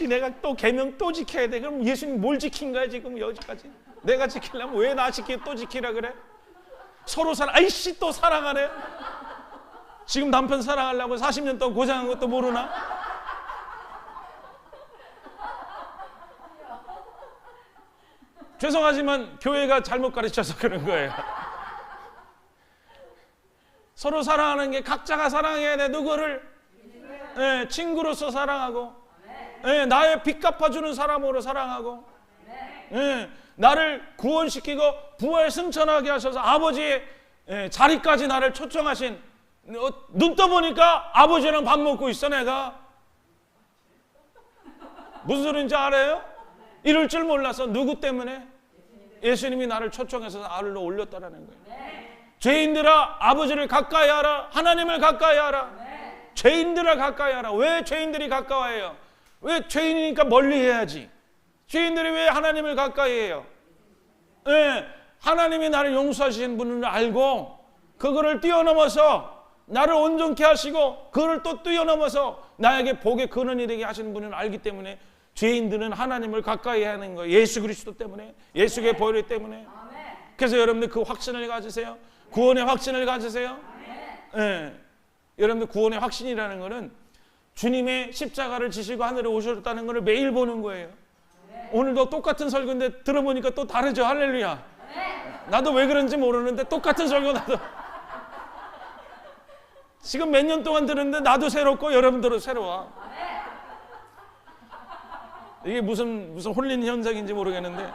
내가 또 계명 또 지켜야 돼. 그럼 예수님 뭘 지킨 거야 지금 여기까지? 내가 지키려면 왜 나 지키고 또 지키라 그래? 서로 또 사랑하네. 지금 남편 사랑하려고 40년 동안 고생한 것도 모르나? 죄송하지만 교회가 잘못 가르쳐서 그런 거예요. 서로 사랑하는 게, 각자가 사랑해야 돼. 누구를? 친구로서 사랑하고, 예, 나의 빚 갚아주는 사람으로 사랑하고, 예, 나를 구원시키고 부활 승천하게 하셔서 아버지의 자리까지 나를 초청하신, 눈 떠보니까 아버지랑 밥 먹고 있어. 내가 무슨 소리인지 알아요? 이럴 줄 몰라서. 누구 때문에? 예수님이 나를 초청해서 나를 올렸다라는 거예요. 죄인들아 아버지를 가까이 하라. 하나님을 가까이 하라. 죄인들아 가까이 하라. 왜 죄인들이 가까워해요? 왜 죄인이니까 멀리 해야지. 죄인들이 왜 하나님을 가까이 해요? 네, 하나님이 나를 용서하시는 분을 알고 그거를 뛰어넘어서 나를 온전케 하시고 그거를 또 뛰어넘어서 나에게 복의 근원이 되게 하시는 분을 알기 때문에 죄인들은 하나님을 가까이 하는 거예요. 예수 그리스도 때문에, 예수의 보혈 때문에. 그래서 여러분들 그 확신을 가지세요. 구원의 확신을 가지세요. 네. 여러분들 구원의 확신이라는 것은 주님의 십자가를 지시고 하늘에 오셨다는 것을 매일 보는 거예요. 오늘도 똑같은 설교인데 들어보니까 또 다르죠. 할렐루야. 나도 왜 그런지 모르는데 똑같은 설교 나도 지금 몇 년 동안 들었는데 나도 새롭고 여러분들도 새로워. 이게 무슨 홀린 현상인지 모르겠는데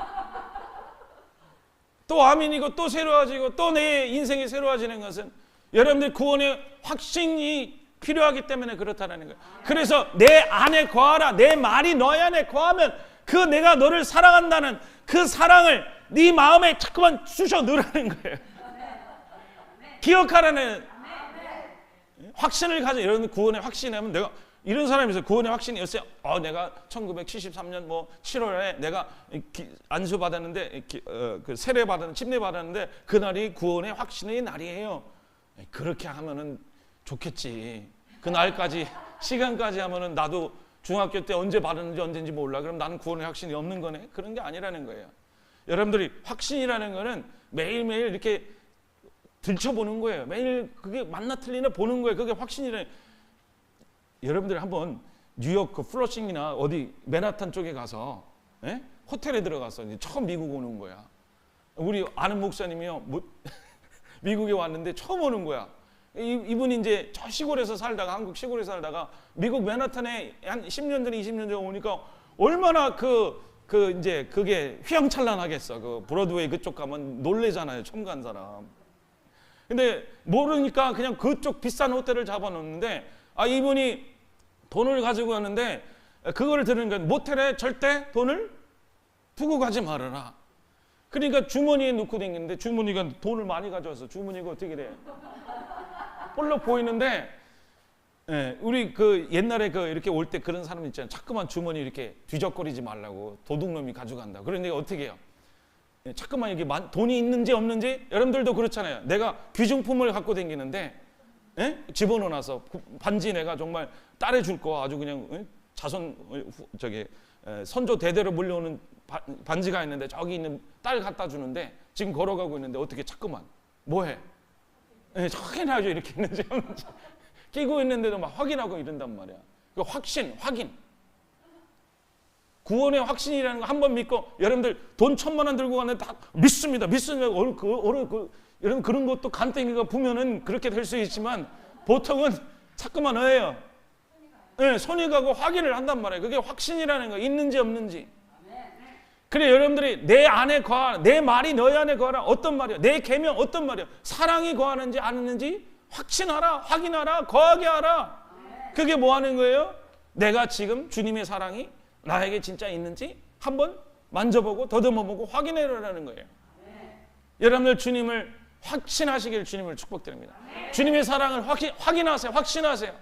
또 아멘이고 또 새로워지고 또 내 인생이 새로워지는 것은 여러분들 구원의 확신이 필요하기 때문에 그렇다는 거예요. 그래서 내 안에 거하라. 내 말이 너희 안에 거하면 그 내가 너를 사랑한다는 그 사랑을 네 마음에 자꾸만 쑤셔 넣으라는 거예요. 기억하라는 확신을 가져. 여러분 구원의 확신하면 내가 이런 사람이 있어요. 구원의 확신이 있어요. 내가 1973년 7월에 내가 안수 받았는데 그 세례 받았는데 침례 받았는데 그날이 구원의 확신의 날이에요. 그렇게 하면은 좋겠지. 그 날까지 시간까지 하면은 나도 중학교 때 언제 받았는지 언제인지 몰라. 그럼 나는 구원의 확신이 없는 거네. 그런 게 아니라는 거예요. 여러분들이 확신이라는 거는 매일매일 이렇게 들춰보는 거예요. 매일 그게 맞나 틀리나 보는 거예요. 그게 확신이라는. 여러분들이 한번 뉴욕 그 플러싱이나 어디 맨하탄 쪽에 가서 호텔에 들어가서 이제 처음 미국 오는 거야. 우리 아는 목사님이요. 미국에 왔는데 처음 오는 거야. 이분이 이제 저 시골에서 살다가 한국 시골에 살다가 미국 맨하탄에 한 10년 전에 20년 전에 오니까 얼마나 이제 그게 휘황찬란하겠어. 그 브로드웨이 그쪽 가면 놀래잖아요. 처음 간 사람. 근데 모르니까 그냥 그쪽 비싼 호텔을 잡아놓는데 이분이 돈을 가지고 왔는데 그걸 들으니까 모텔에 절대 돈을 두고 가지 말아라. 그러니까 주머니에 넣고 다니는데 주머니가 돈을 많이 가져와서 주머니가 어떻게 돼? 볼록 보이는데 우리 그 옛날에 이렇게 올 때 그런 사람 있잖아요. 자꾸만 주머니 이렇게 뒤적거리지 말라고 도둑놈이 가져간다. 그런데 어떻게 해요? 자꾸만 이게 돈이 있는지 없는지 여러분들도 그렇잖아요. 내가 귀중품을 갖고 다니는데 집어넣어놔서 반지 내가 정말 딸에 줄 거 아주 그냥 자손 선조 대대로 물려오는 반지가 있는데 저기 있는 딸 갖다 주는데 지금 걸어가고 있는데 어떻게 자꾸만 뭐해? 확인하죠. 이렇게 있는지 없는지 끼고 있는데도 막 확인하고 이런단 말이야. 그 확신. 구원의 확신이라는 거 한번 믿고 여러분들 돈 1,000만 원 들고 가는데 다 믿습니다. 여러분 그런 것도 간땡이가 부면은 그렇게 될 수 있지만 보통은 자꾸만 해요. 손이 가고 확인을 한단 말이에요. 그게 확신이라는 거 있는지 없는지. 그래 여러분들이 내 안에 거하라. 내 말이 너희 안에 거하라. 어떤 말이야? 내 계명 어떤 말이야? 사랑이 거하는지 안 하는지 확신하라. 확인하라. 거하게 하라. 그게 뭐 하는 거예요? 내가 지금 주님의 사랑이 나에게 진짜 있는지 한번 만져보고 더듬어보고 확인해라는 거예요. 여러분들 주님을 확신하시길 주님을 축복드립니다. 주님의 사랑을 확인하세요. 확신하세요.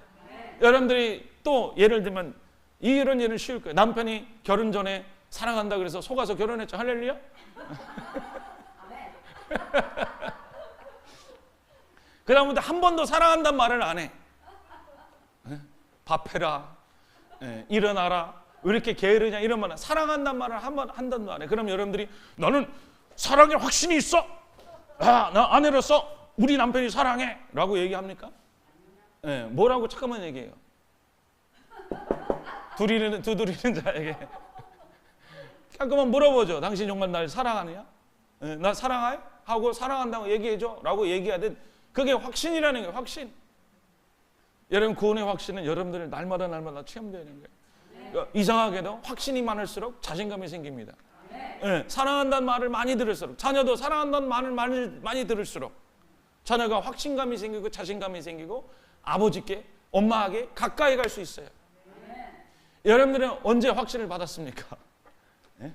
여러분들이 또 예를 들면 이런 예는 쉬울 거예요. 남편이 결혼 전에 사랑한다 그래서 속아서 결혼했죠. 할렐루야. 그 다음부터 한 번도 사랑한다는 말을 안 해. 밥해라. 일어나라. 왜 이렇게 게으르냐 이런 말은 사랑한다는 말을 한 번 한다는 안 해. 그럼 여러분들이 나는 사랑에 확신이 있어. 나 아내로서 우리 남편이 사랑해 라고 얘기합니까? 뭐라고 잠깐만 얘기해요. 두드리는 자에게 잠깐만 물어보죠. 당신 정말 날 사랑하느냐? 나 사랑해? 하고 사랑한다고 얘기해줘 라고 얘기하듯 그게 확신이라는 거예요. 확신. 여러분 구원의 확신은 여러분들 날마다 체험되는 거예요. 이상하게도 확신이 많을수록 자신감이 생깁니다. 예, 사랑한다는 말을 많이 들을수록, 자녀도 사랑한다는 말을 많이 들을수록 자녀가 확신감이 생기고 자신감이 생기고 아버지께, 엄마에게 가까이 갈 수 있어요. 여러분들은 언제 확신을 받았습니까? 예?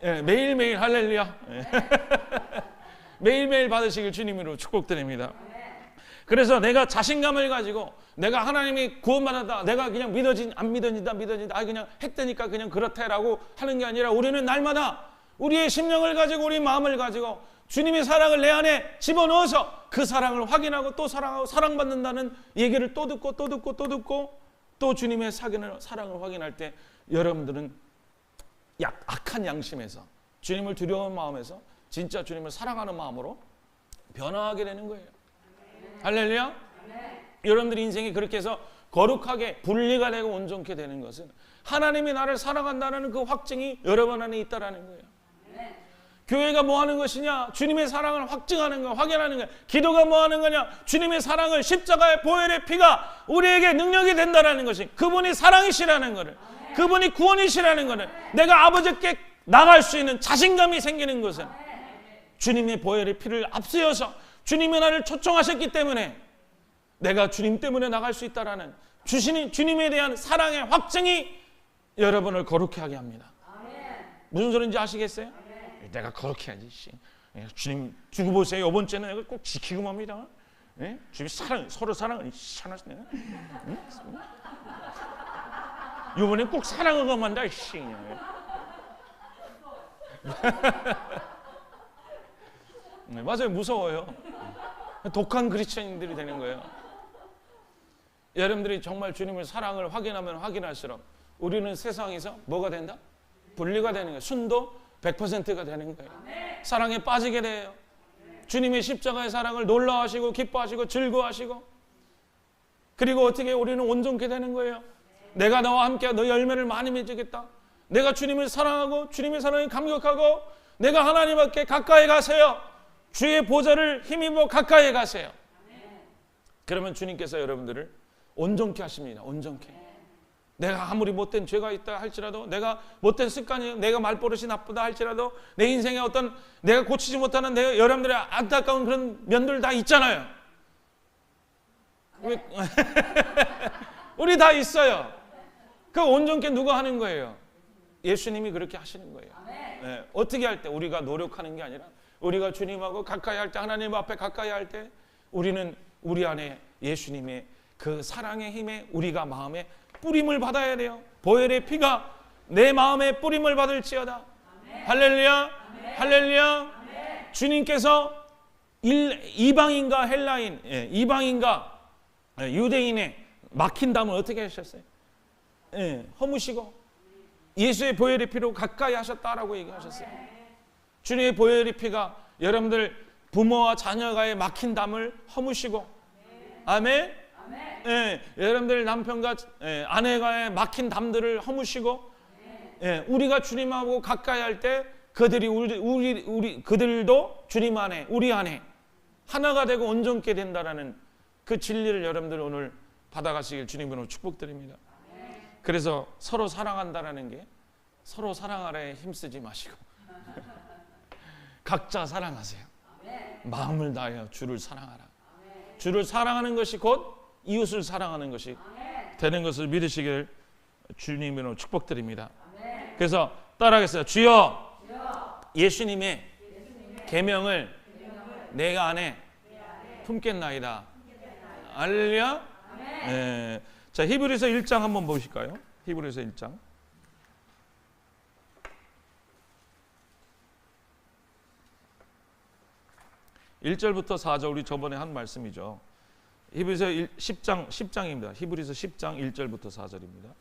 예, 매일매일 할렐루야. 예. 매일매일 받으시길 주님으로 축복드립니다. 그래서 내가 자신감을 가지고 내가 하나님이 구원받았다, 내가 그냥 안 믿어진다, 그냥 했다니까 그냥 그렇다라고 하는 게 아니라 우리는 날마다 우리의 심령을 가지고 우리 마음을 가지고 주님의 사랑을 내 안에 집어넣어서 그 사랑을 확인하고 또 사랑하고 사랑받는다는 얘기를 또 듣고 또 주님의 사랑을 확인할 때 여러분들은 악한 양심에서 주님을 두려워하는 마음에서 진짜 주님을 사랑하는 마음으로 변화하게 되는 거예요. 할렐루야. 여러분들 인생이 그렇게 해서 거룩하게 분리가 되고 온전케 되는 것은 하나님이 나를 사랑한다는 그 확증이 여러분 안에 있다라는 거예요. 교회가 뭐 하는 것이냐? 주님의 사랑을 확증하는 거, 확인하는 거야. 기도가 뭐 하는 거냐? 주님의 사랑을, 십자가의 보혈의 피가 우리에게 능력이 된다라는 것이, 그분이 사랑이시라는 것을, 그분이 구원이시라는 것을, 내가 아버지께 나갈 수 있는 자신감이 생기는 것은 주님의 보혈의 피를 앞세워서 주님이 나를 초청하셨기 때문에 내가 주님 때문에 나갈 수 있다라는 주님에 대한 사랑의 확증이 여러분을 거룩해 하게 합니다. 무슨 소리인지 아시겠어요? 내가 거룩해 야지. 주님 두고 보세요. 이번 주에는 내가 꼭 지키고 맙니다. 주님 서로 사랑을 하나씩. 이번엔 꼭 사랑을 만다. 맞아요. 무서워요. 독한 그리스도인들이 되는 거예요. 여러분들이 정말 주님의 사랑을 확인하면 확인할수록 우리는 세상에서 뭐가 된다? 분리가 되는 거예요. 순도 100%가 되는 거예요. 사랑에 빠지게 돼요. 주님의 십자가의 사랑을 놀라워하시고 기뻐하시고 즐거워하시고, 그리고 어떻게 우리는 온전케 되는 거예요. 내가 너와 함께 너의 열매를 많이 맺겠다. 내가 주님을 사랑하고 주님의 사랑에 감격하고 내가 하나님 앞에 가까이 가세요. 주의 보좌를 힘입어 가까이 가세요. 그러면 주님께서 여러분들을 온전케 하십니다. 온전케. 내가 아무리 못된 죄가 있다 할지라도, 내가 못된 습관이, 내가 말버릇이 나쁘다 할지라도, 내 인생에 어떤 내가 고치지 못하는 여러분들의 안타까운 그런 면들 다 있잖아요. 우리 다 있어요. 그 온전케 누가 하는 거예요? 예수님이 그렇게 하시는 거예요. 네, 어떻게 할 때? 우리가 노력하는 게 아니라 우리가 주님하고 가까이 할 때, 하나님 앞에 가까이 할 때 우리는 우리 안에 예수님의 그 사랑의 힘에 우리가 마음에 뿌림을 받아야 돼요. 보혈의 피가 내 마음에 뿌림을 받을지어다. 할렐루야. 할렐루야. 주님께서 이방인과 헬라인, 이방인과 유대인의 막힌 담을 어떻게 하셨어요? 허무시고 예수의 보혈의 피로 가까이 하셨다라고 얘기하셨어요. 주님의 보혈의 피가 여러분들 부모와 자녀가의 막힌 담을 허무시고, 아멘. 여러분들 남편과 아내가의 막힌 담들을 허무시고, 우리가 주님하고 가까이 할 때 그들도 주님 안에, 우리 안에 하나가 되고 온전케 된다라는 그 진리를 여러분들 오늘 받아가시길 주님으로 축복드립니다. 그래서 서로 사랑한다라는 게 서로 사랑하래 힘쓰지 마시고 각자 사랑하세요. 마음을 다하여 주를 사랑하라. 주를 사랑하는 것이 곧 이웃을 사랑하는 것이 되는 것을 믿으시길 주님으로 축복드립니다. 그래서 따라하겠어요. 주여, 예수님의 계명을 내 안에 품겠나이다. 할렐루야. 자, 히브리서 1장 한번 보실까요? 히브리서 1장. (1절부터) (4절) 우리 저번에 한 말씀이죠. 히브리서 10장입니다. 히브리서 10장 1절부터 4절입니다.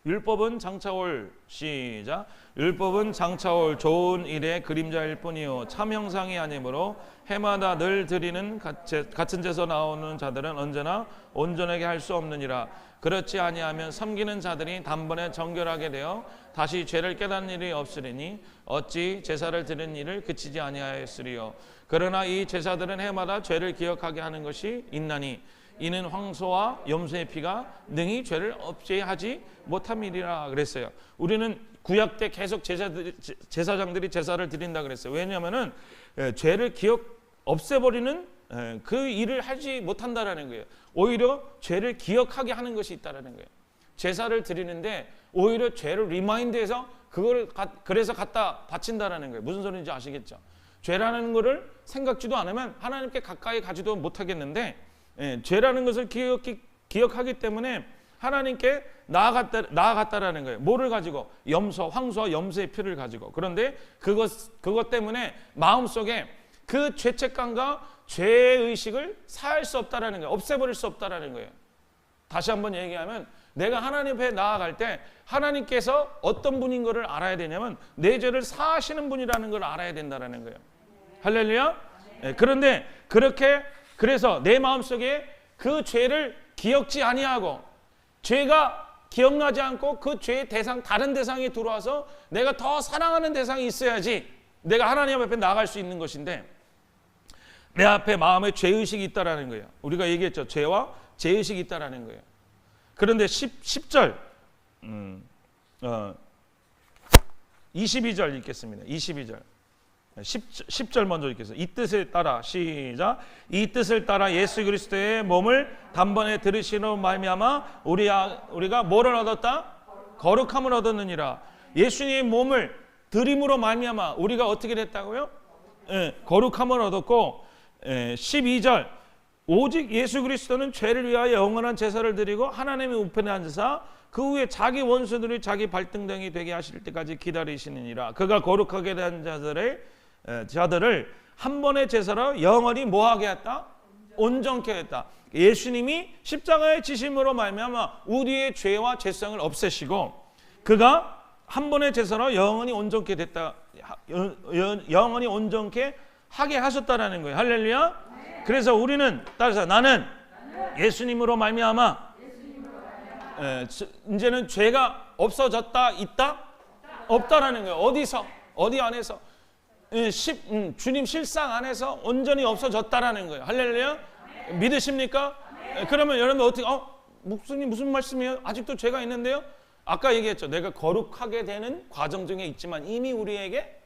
율법은 장차올 시작. 율법은 장차올 좋은 일의 그림자일 뿐이요 참 형상이 아니므로 해마다 늘 드리는 같은 제서 나오는 자들은 언제나 온전하게 할 수 없느니라. 그렇지 아니하면 섬기는 자들이 단번에 정결하게 되어 다시 죄를 깨닫는 일이 없으리니 어찌 제사를 드리는 일을 그치지 아니하였으리요. 그러나 이 제사들은 해마다 죄를 기억하게 하는 것이 있나니 이는 황소와 염소의 피가 능히 죄를 없애하지 못함이리라 그랬어요. 우리는 구약 때 계속 제사장들이 제사를 드린다 그랬어요. 왜냐하면은 죄를 없애버리는 그 일을 하지 못한다라는 거예요. 오히려 죄를 기억하게 하는 것이 있다라는 거예요. 제사를 드리는데 오히려 죄를 리마인드해서 그걸 그래서 갖다 바친다라는 거예요. 무슨 소리인지 아시겠죠? 죄라는 거를 생각지도 않으면 하나님께 가까이 가지도 못하겠는데 죄라는 것을 기억하기 때문에 하나님께 나아갔다라는 거예요. 뭐를 가지고? 황소와 염소의 피를 가지고. 그런데 그것 때문에 마음속에 그 죄책감과 죄의식을 사할 수 없다라는 거예요. 없애버릴 수 없다라는 거예요. 다시 한번 얘기하면 내가 하나님 앞에 나아갈 때 하나님께서 어떤 분인 것을 알아야 되냐면 내 죄를 사하시는 분이라는 걸 알아야 된다라는 거예요. 할렐루야. 그런데 그래서 내 마음속에 그 죄를 기억지 아니하고 죄가 기억나지 않고 그 죄의 다른 대상이 들어와서 내가 더 사랑하는 대상이 있어야지 내가 하나님 앞에 나아갈 수 있는 것인데 내 앞에 마음에 죄의식이 있다라는 거예요. 우리가 얘기했죠. 죄와 죄의식이 있다라는 거예요. 그런데 10절 22절 읽겠습니다. 22절 10절 먼저 읽겠습니다. 이 뜻을 따라 시작. 이 뜻을 따라 예수 그리스도의 몸을 단번에 들으시는 말미암아 우리가 뭐를 얻었다? 거룩함을 얻었느니라. 예수님의 몸을 드림으로 말미암아 우리가 어떻게 됐다고요? 거룩함을 얻었고 12절 오직 예수 그리스도는 죄를 위하여 영원한 제사를 드리고 하나님의 우편에 앉으사 그 후에 자기 원수들이 자기 발등등이 되게 하실 때까지 기다리시느니라. 그가 거룩하게 된 자들을 한 번의 제사로 영원히 뭐하게 했다? 온전케 했다. 예수님이 십자가의 지심으로 말미암아 우리의 죄와 죄성을 없애시고 그가 한 번의 제사로 영원히 온전케 됐다. 영원히 온전케 하게 하셨다라는 거예요. 할렐루야. 그래서 우리는 따라서 나는 예수님으로 말미암아 이제는 죄가 없어졌다 있다? 없다라는 거예요. 어디서? 어디 안에서? 주님 실상 안에서 온전히 없어졌다라는 거예요. 할렐루야. 믿으십니까? 그러면 여러분 어떻게 목사님 무슨 말씀이에요? 아직도 죄가 있는데요? 아까 얘기했죠. 내가 거룩하게 되는 과정 중에 있지만 이미 우리에게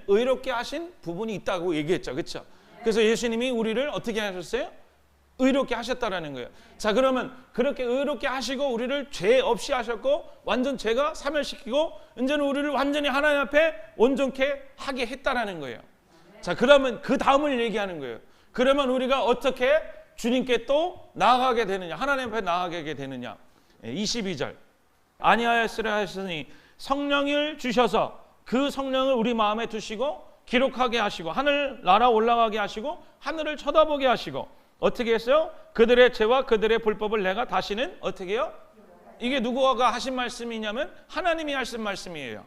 의롭게 하신 부분이 있다고 얘기했죠. 그렇죠? 그래서 예수님이 우리를 어떻게 하셨어요? 의롭게 하셨다라는 거예요. 자, 그러면 그렇게 의롭게 하시고 우리를 죄 없이 하셨고 완전 죄가 사멸시키고 이제는 우리를 완전히 하나님 앞에 온전케 하게 했다라는 거예요. 자, 그러면 그 다음을 얘기하는 거예요. 그러면 우리가 어떻게 주님께 또 나아가게 되느냐? 하나님 앞에 나아가게 되느냐? 22절 아니하였으라 하시니 성령을 주셔서 그 성령을 우리 마음에 두시고 기록하게 하시고 하늘 날아 올라가게 하시고 하늘을 쳐다보게 하시고 어떻게 했어요? 그들의 죄와 그들의 불법을 내가 다시는 어떻게 해요? 이게 누구가 하신 말씀이냐면 하나님이 하신 말씀이에요.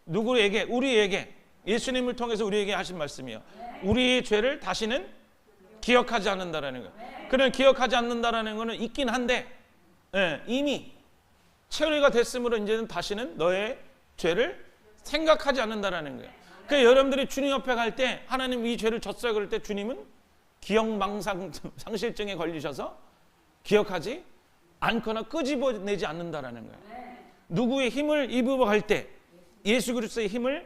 누구에게? 우리에게 예수님을 통해서 우리에게 하신 말씀이에요. 우리의 죄를 다시는 기억하지 않는다라는 거예요. 그런 기억하지 않는다라는 거는 있긴 한데 이미 처리가 됐으므로 이제는 다시는 너의 죄를 생각하지 않는다라는 거예요. 그러니까 여러분들이 주님 앞에 갈 때 하나님 이 죄를 졌어요 그럴 때 주님은 기억망상실증에 걸리셔서 기억하지 않거나 끄집어내지 않는다라는 거예요. 누구의 힘을 입어 갈 때 예수 그리스도의 힘을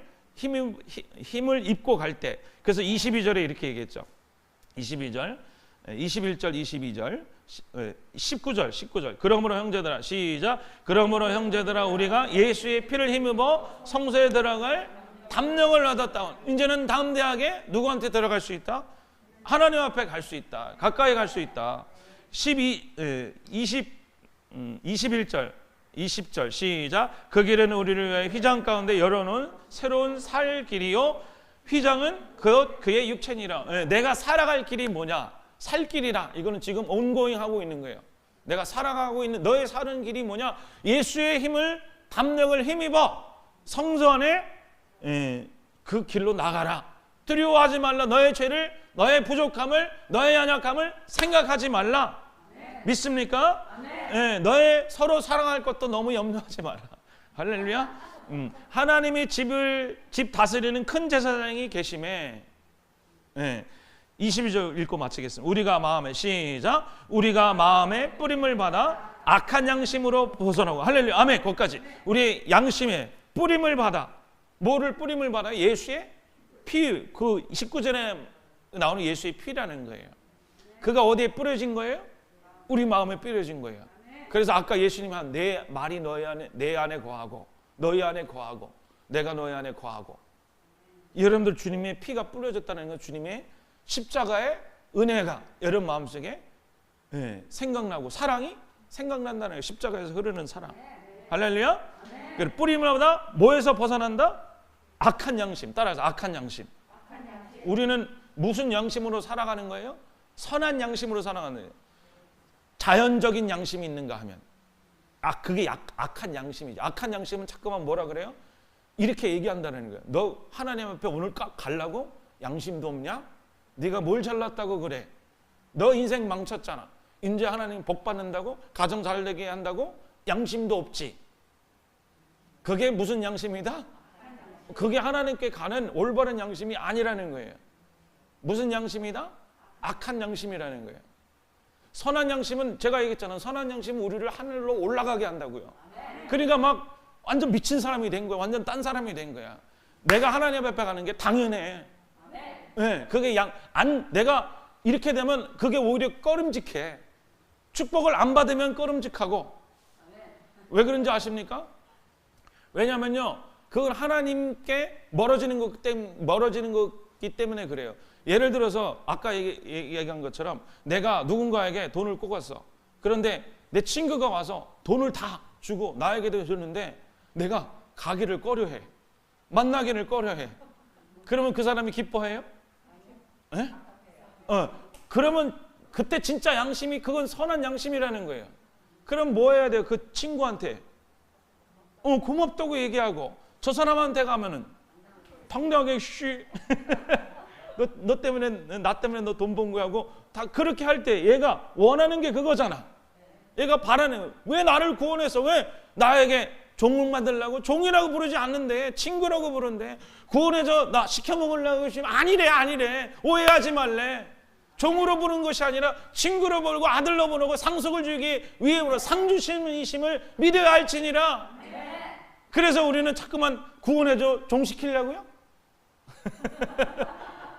입고 갈 때 그래서 22절에 이렇게 얘기했죠. 22절 21절 22절 19절 그러므로 형제들아 시작 그러므로 형제들아 우리가 예수의 피를 힘입어 성소에 들어갈 담력을 얻었다. 이제는 다음 대학에 누구한테 들어갈 수 있다? 하나님 앞에 갈 수 있다. 가까이 갈 수 있다. 21절 20절 시작 그 길은 우리를 위하여 휘장 가운데 열어놓은 새로운 살 길이요 휘장은 그의 육체니라. 내가 살아갈 길이 뭐냐? 살 길이라. 이거는 지금 온고잉 하고 있는 거예요. 내가 살아가고 있는 너의 사는 길이 뭐냐? 예수의 힘을, 담력을 힘입어 성소 안에 그 길로 나가라. 두려워하지 말라. 너의 죄를, 너의 부족함을, 너의 연약함을 생각하지 말라. 믿습니까? 너의 서로 사랑할 것도 너무 염려하지 마라. 할렐루야. 하나님이 집 다스리는 큰 제사장이 계심에 22절 읽고 마치겠습니다. 우리가 마음에 시작. 우리가 마음에 뿌림을 받아 악한 양심으로 벗어나고. 할렐루야. 아멘. 거기까지. 우리 양심에 뿌림을 받아. 뭐를 뿌림을 받아? 예수의 피. 그 19절에 나오는 예수의 피라는 거예요. 그가 어디에 뿌려진 거예요? 우리 마음에 뿌려진 거예요. 그래서 아까 예수님이 한 내 말이 내 안에 거하고 너희 안에 거하고 내가 너희 안에 거하고. 여러분들 주님의 피가 뿌려졌다는 건 주님의 십자가의 은혜가 여러분 마음속에 생각나고 사랑이 생각난다는 거예요. 십자가에서 흐르는 사랑. 할렐루야. 뿌림을 받아 뭐에서 벗어난다? 악한 양심. 따라서 악한 양심. 우리는 무슨 양심으로 살아가는 거예요? 선한 양심으로 살아가는 거예요. 자연적인 양심이 있는가 하면 그게 악한 양심이죠. 악한 양심은 자꾸만 뭐라 그래요? 이렇게 얘기한다는 거예요. 너 하나님 앞에 오늘 가려고? 양심도 없냐? 네가 뭘 잘났다고 그래? 너 인생 망쳤잖아. 이제 하나님 복 받는다고? 가정 잘 되게 한다고? 양심도 없지. 그게 무슨 양심이다? 그게 하나님께 가는 올바른 양심이 아니라는 거예요. 무슨 양심이다? 악한 양심이라는 거예요. 선한 양심은 제가 얘기했잖아요. 선한 양심은 우리를 하늘로 올라가게 한다고요. 그러니까 막 완전 미친 사람이 된 거야. 완전 딴 사람이 된 거야. 내가 하나님 앞에 가는 게 당연해. 네, 그게 내가 이렇게 되면 그게 오히려 꺼림직해. 축복을 안 받으면 꺼림직하고. 왜 그런지 아십니까? 왜냐면요, 그건 하나님께 멀어지는 거기 때문에 그래요. 예를 들어서 아까 얘기한 것처럼 내가 누군가에게 돈을 꿔갔어. 그런데 내 친구가 와서 돈을 다 주고 나에게도 줬는데 내가 가기를 꺼려해. 만나기를 꺼려해. 그러면 그 사람이 기뻐해요? 네? 그러면 그때 진짜 양심이, 그건 선한 양심이라는 거예요. 그럼 뭐 해야 돼요? 그 친구한테 고맙다고 얘기하고, 저 사람한테 가면은 당당하게 너 때문에, 나 때문에 너 돈 번 거하고 다 그렇게 할 때 얘가 원하는 게 그거잖아. 얘가 바라는, 왜 나를 구원해서 왜 나에게 종을 만들려고? 종이라고 부르지 않는데 친구라고 부르는데 구원해서 나 시켜 먹으려고 하시면 아니래. 오해하지 말래. 종으로 부르는 것이 아니라 친구로 부르고 아들로 부르고 상속을 주기 위해 부르고 상주심을 믿어야 할지니라. 그래서 우리는 자꾸만 구원해줘 종 시키려고요?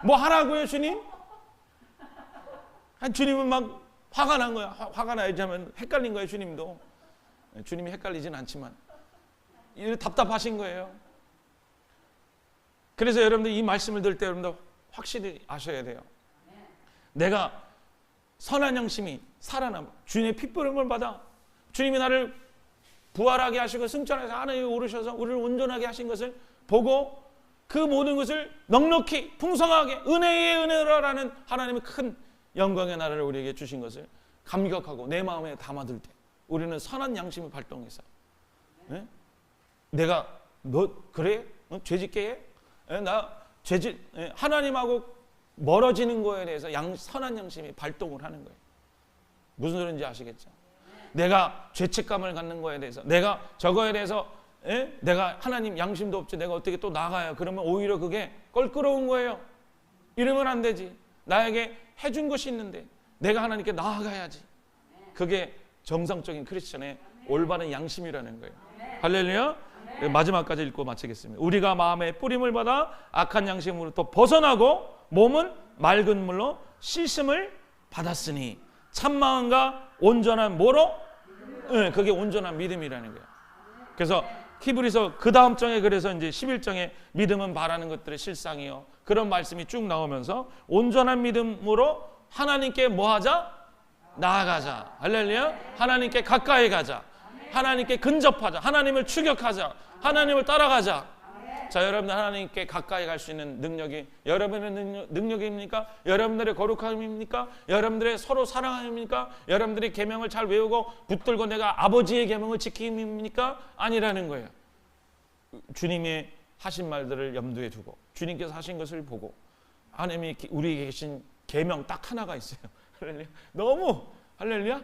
뭐 하라고요, 주님? 주님은 막 화가 난 거야. 화가 나야지 하면 헷갈린 거예요, 주님도. 주님이 헷갈리진 않지만 답답하신 거예요. 그래서 여러분들 이 말씀을 들을 때 여러분들 확실히 아셔야 돼요. 내가 선한 양심이 살아남, 주님의 핏부림을 받아 주님이 나를 부활하게 하시고 승천해서 하나님이 오르셔서 우리를 온전하게 하신 것을 보고 그 모든 것을 넉넉히 풍성하게 은혜의 은혜라는 하나님의 큰 영광의 나라를 우리에게 주신 것을 감격하고 내 마음에 담아둘 때 우리는 선한 양심이 발동해서 내가 너 그래? 죄짓게 해? 나 죄짓 하나님하고 멀어지는 거에 대해서 선한 양심이 발동을 하는 거예요. 무슨 소리인지 아시겠죠? 내가 죄책감을 갖는 거에 대해서 내가 저거에 대해서 내가 하나님 양심도 없지 내가 어떻게 또 나가요? 그러면 오히려 그게 껄끄러운 거예요. 이러면 안 되지. 나에게 해준 것이 있는데 내가 하나님께 나아가야지. 그게 정상적인 크리스천의 올바른 양심이라는 거예요. 할렐루야. 마지막까지 읽고 마치겠습니다. 우리가 마음에 뿌림을 받아 악한 양심으로부터 벗어나고 몸은 맑은 물로 씻음을 받았으니 참마음과 온전한 뭐로? 그게 온전한 믿음이라는 거예요. 그래서 히브리서 그 다음 장에 그래서 이제 11장에 믿음은 바라는 것들의 실상이요. 그런 말씀이 쭉 나오면서 온전한 믿음으로 하나님께 뭐 하자? 나아가자. 할렐루야. 하나님께 가까이 가자. 하나님께 근접하자. 하나님을 추격하자. 하나님을 따라가자. 자, 여러분들 하나님께 가까이 갈 수 있는 능력이 여러분의 능력입니까? 여러분들의 거룩함입니까? 여러분들의 서로 사랑함입니까? 여러분들이 계명을 잘 외우고 붙들고 내가 아버지의 계명을 지킴입니까? 아니라는 거예요. 주님의 하신 말들을 염두에 두고 주님께서 하신 것을 보고 하나님이 우리에게 계신 계명 딱 하나가 있어요. 할렐루야. 할렐루야.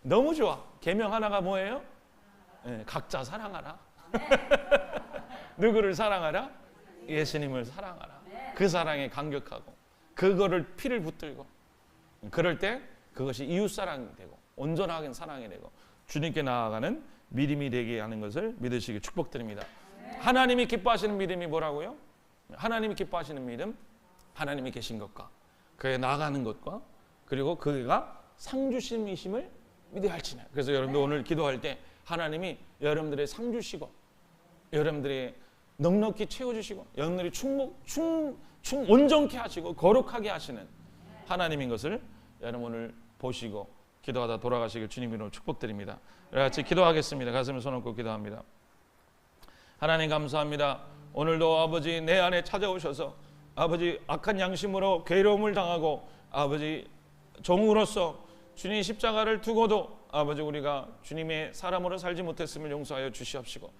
너무 좋아. 계명 하나가 뭐예요? 네, 각자 사랑하라. 누구를 사랑하라? 예수님을 사랑하라. 그 사랑에 감격하고 그거를 피를 붙들고 그럴 때 그것이 이웃사랑이 되고 온전하게 사랑이 되고 주님께 나아가는 믿음이 되게 하는 것을 믿으시길 축복드립니다. 하나님이 기뻐하시는 믿음이 뭐라고요? 하나님이 기뻐하시는 믿음, 하나님이 계신 것과 그에 나아가는 것과 그리고 그가 상 주심이심을 믿어야 할지니. 그래서 여러분들 오늘 기도할 때 하나님이 여러분들의 상 주시고 여러분들의 넉넉히 채워주시고 여러분들이 온전케 하시고 거룩하게 하시는 하나님인 것을 여러분 오늘 보시고 기도하다 돌아가시길 주님 이름으로 축복드립니다. 같이 기도하겠습니다. 가슴에 손 얹고 기도합니다. 하나님 감사합니다. 오늘도 아버지 내 안에 찾아오셔서 아버지 악한 양심으로 괴로움을 당하고 아버지 종으로서 주님 십자가를 두고도 아버지 우리가 주님의 사람으로 살지 못했음을 용서하여 주시옵시고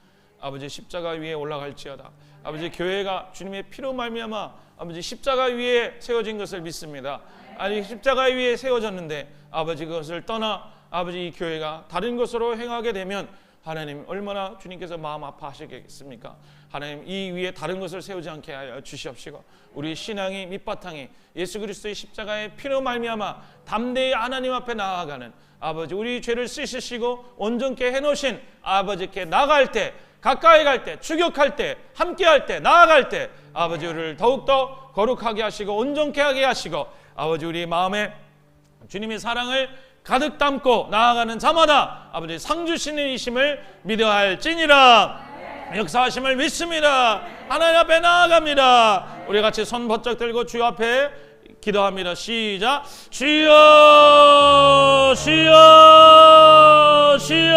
아버지 십자가 위에 올라갈지어다. 아버지 교회가 주님의 피로 말미암아 아버지 십자가 위에 세워진 것을 믿습니다. 아니 십자가 위에 세워졌는데 아버지 그것을 떠나 아버지 이 교회가 다른 것으로 행하게 되면 하나님 얼마나 주님께서 마음 아파하시겠습니까? 하나님 이 위에 다른 것을 세우지 않게 하여 주시옵시고 우리 신앙이 밑바탕이 예수 그리스도의 십자가의 피로 말미암아 담대히 하나님 앞에 나아가는 아버지 우리 죄를 씻으시고 온전케 해놓으신 아버지께 나갈 때 가까이 갈 때 추격할 때 함께할 때 나아갈 때 아버지 우리를 더욱더 거룩하게 하시고 온전케 하게 하시고 아버지 우리 마음에 주님의 사랑을 가득 담고 나아가는 자마다 아버지 상 주시는 이심을 믿어야 할지니라. 역사하심을 믿습니다. 하나님 앞에 나아갑니다. 우리 같이 손 번쩍 들고 주 앞에 기도합니다. 시작. 주여 주여 주여